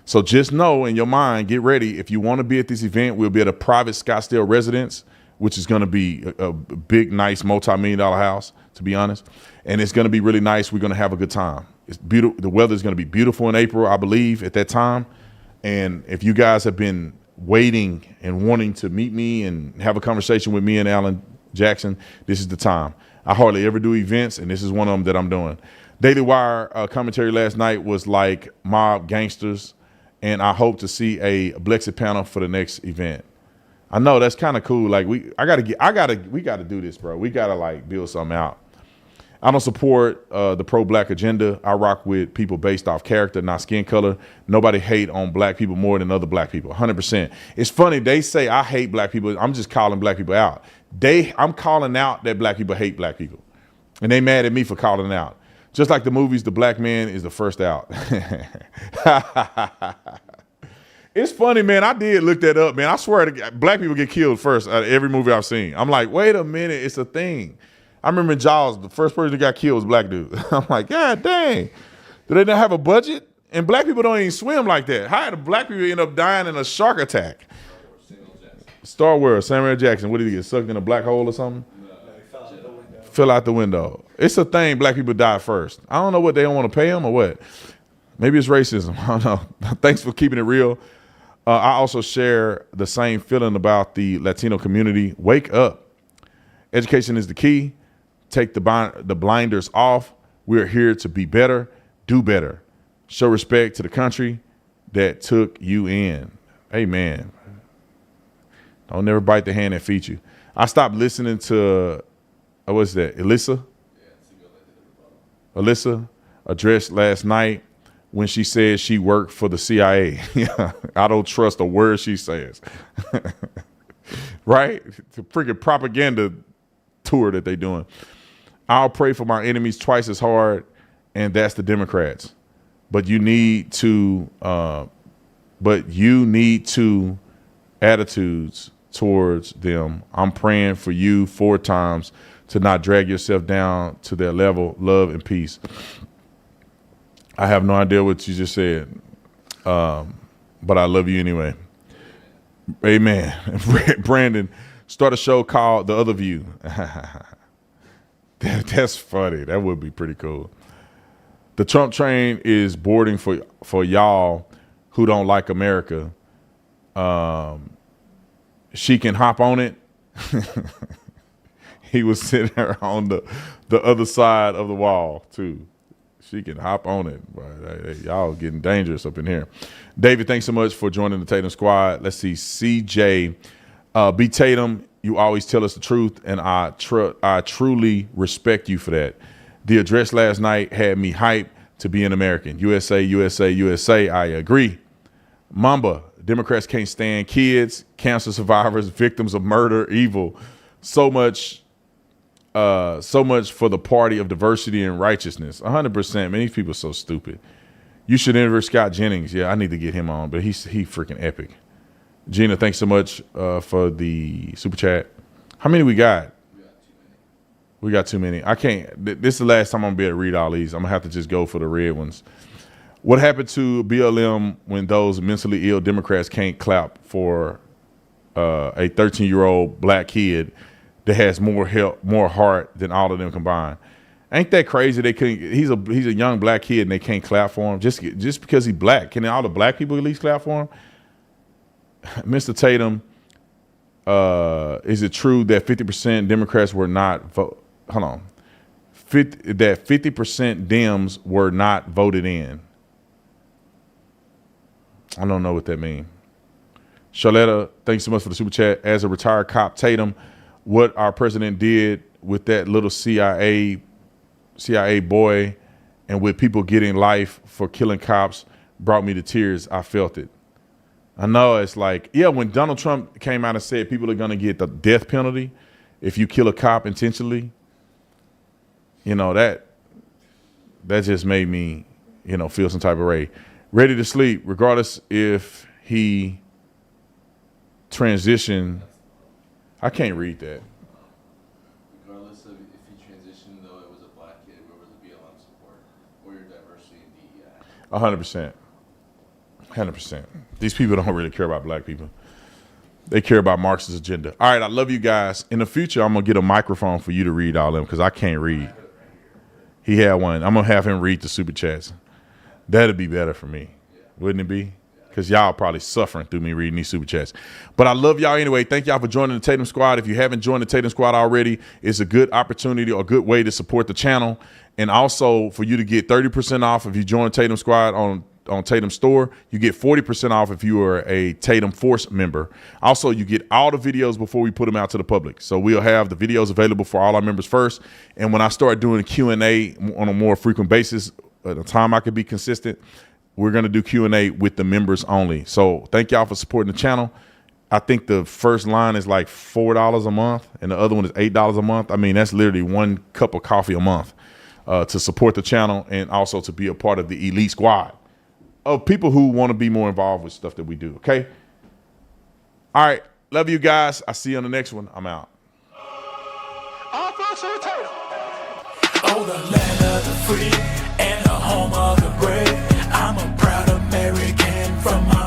So just know in your mind, get ready. If you want to be at this event, we'll be at a private Scottsdale residence, which is going to be a big, nice, multi-million-dollar house, to be honest. And it's going to be really nice. We're going to have a good time. It's beautiful. The weather is going to be beautiful in April, I believe, at that time. And if you guys have been waiting and wanting to meet me and have a conversation with me and Alan Jackson, this is the time. I hardly ever do events, and this is one of them that I'm doing. Daily Wire commentary last night was like mob gangsters. And I hope to see a Blexit panel for the next event. I know that's kind of cool. Like we got to do this, bro. We got to like build something out. I don't support the pro-black agenda. I rock with people based off character, not skin color. Nobody hate on black people more than other black people, 100%. It's funny, they say I hate black people. I'm just calling black people out. I'm calling out that black people hate black people. And they mad at me for calling it out. Just like the movies, the black man is the first out. It's funny, man. I did look that up, man. I swear to God, black people get killed first out of every movie I've seen. I'm like, wait a minute, it's a thing. I remember in Jaws, the first person that got killed was a black dude. I'm like, God dang. Do they not have a budget? And black people don't even swim like that. How did black people end up dying in a shark attack? Star Wars, Samuel Jackson. What did he get, sucked in a black hole or something? Fell out the window. It's a thing, black people die first. I don't know what, they don't want to pay them or what. Maybe it's racism. I don't know. Thanks for keeping it real. I also share the same feeling about the Latino community. Wake up. Education is the key. Take the blinders off. We're here to be better, do better. Show respect to the country that took you in. Amen. Don't never bite the hand that feeds you. I stopped listening to, what's that, Alyssa addressed last night when she said she worked for the CIA. I don't trust a word she says. Right? It's a freaking propaganda tour that they're doing. I'll pray for my enemies twice as hard, and that's the Democrats. But you need to attitudes towards them. I'm praying for you 4 times to not drag yourself down to their level. Love and peace. I have no idea what you just said, but I love you anyway. Amen. Brandon, start a show called The Other View. That's funny. That would be pretty cool. The Trump train is boarding for y'all who don't like America. She can hop on it. He was sitting there on the other side of the wall, too. She can hop on it. Hey, y'all getting dangerous up in here. David, thanks so much for joining the Tatum squad. Let's see. CJ, B. Tatum, you always tell us the truth, and I truly respect you for that. The address last night had me hyped to be an American. USA, USA, USA. I agree. Mamba, Democrats can't stand kids, cancer survivors, victims of murder, evil. So much for the party of diversity and righteousness. 100%. Man, these people are so stupid. You should interview Scott Jennings. Yeah, I need to get him on, but he freaking epic. Gina, thanks so much for the super chat. How many we got? We got too many. I can't. This is the last time I'm going to be able to read all these. I'm going to have to just go for the red ones. What happened to BLM when those mentally ill Democrats can't clap for a 13-year-old black kid that has more heart than all of them combined? Ain't that crazy? They couldn't. He's a young black kid and they can't clap for him just because he's black. Can all the black people at least clap for him? Mr. Tatum, is it true that 50% Democrats were not that 50% Dems were not voted in? I don't know what that means. Charlotta, thanks so much for the super chat. As a retired cop, Tatum, what our president did with that little CIA boy and with people getting life for killing cops brought me to tears. I felt it. I know it's like, yeah, when Donald Trump came out and said people are going to get the death penalty if you kill a cop intentionally, that just made me, feel some type of way. Ready to sleep, regardless if he transitioned. I can't read that. Regardless of if he transitioned, though it was a black kid, where was the BLM support or your diversity in DEI? 100%. These people don't really care about black people. They care about Marx's agenda. All right, I love you guys. In the future, I'm going to get a microphone for you to read all of them because I can't read. He had one. I'm going to have him read the super chats. That'd be better for me, wouldn't it be? Because y'all probably suffering through me reading these super chats. But I love y'all anyway. Thank y'all for joining the Tatum Squad. If you haven't joined the Tatum Squad already, it's a good opportunity or a good way to support the channel. And also for you to get 30% off if you join Tatum Squad on Tatum store. You get 40% off if you are a Tatum Force member. Also, you get all the videos before we put them out to the public. So we'll have the videos available for all our members first. And when I start doing Q&A on a more frequent basis, at a time I could be consistent, we're going to do Q&A with the members only. So thank y'all for supporting the channel. I think the first line is like $4 a month, and the other one is $8 a month. I mean, that's literally 1 cup of coffee a month to support the channel and also to be a part of the elite squad of people who want to be more involved with stuff that we do, okay? All right. Love you guys. I'll see you on the next one. I'm out. Oh, the land of the free and the home of the brave. I'm a proud American from my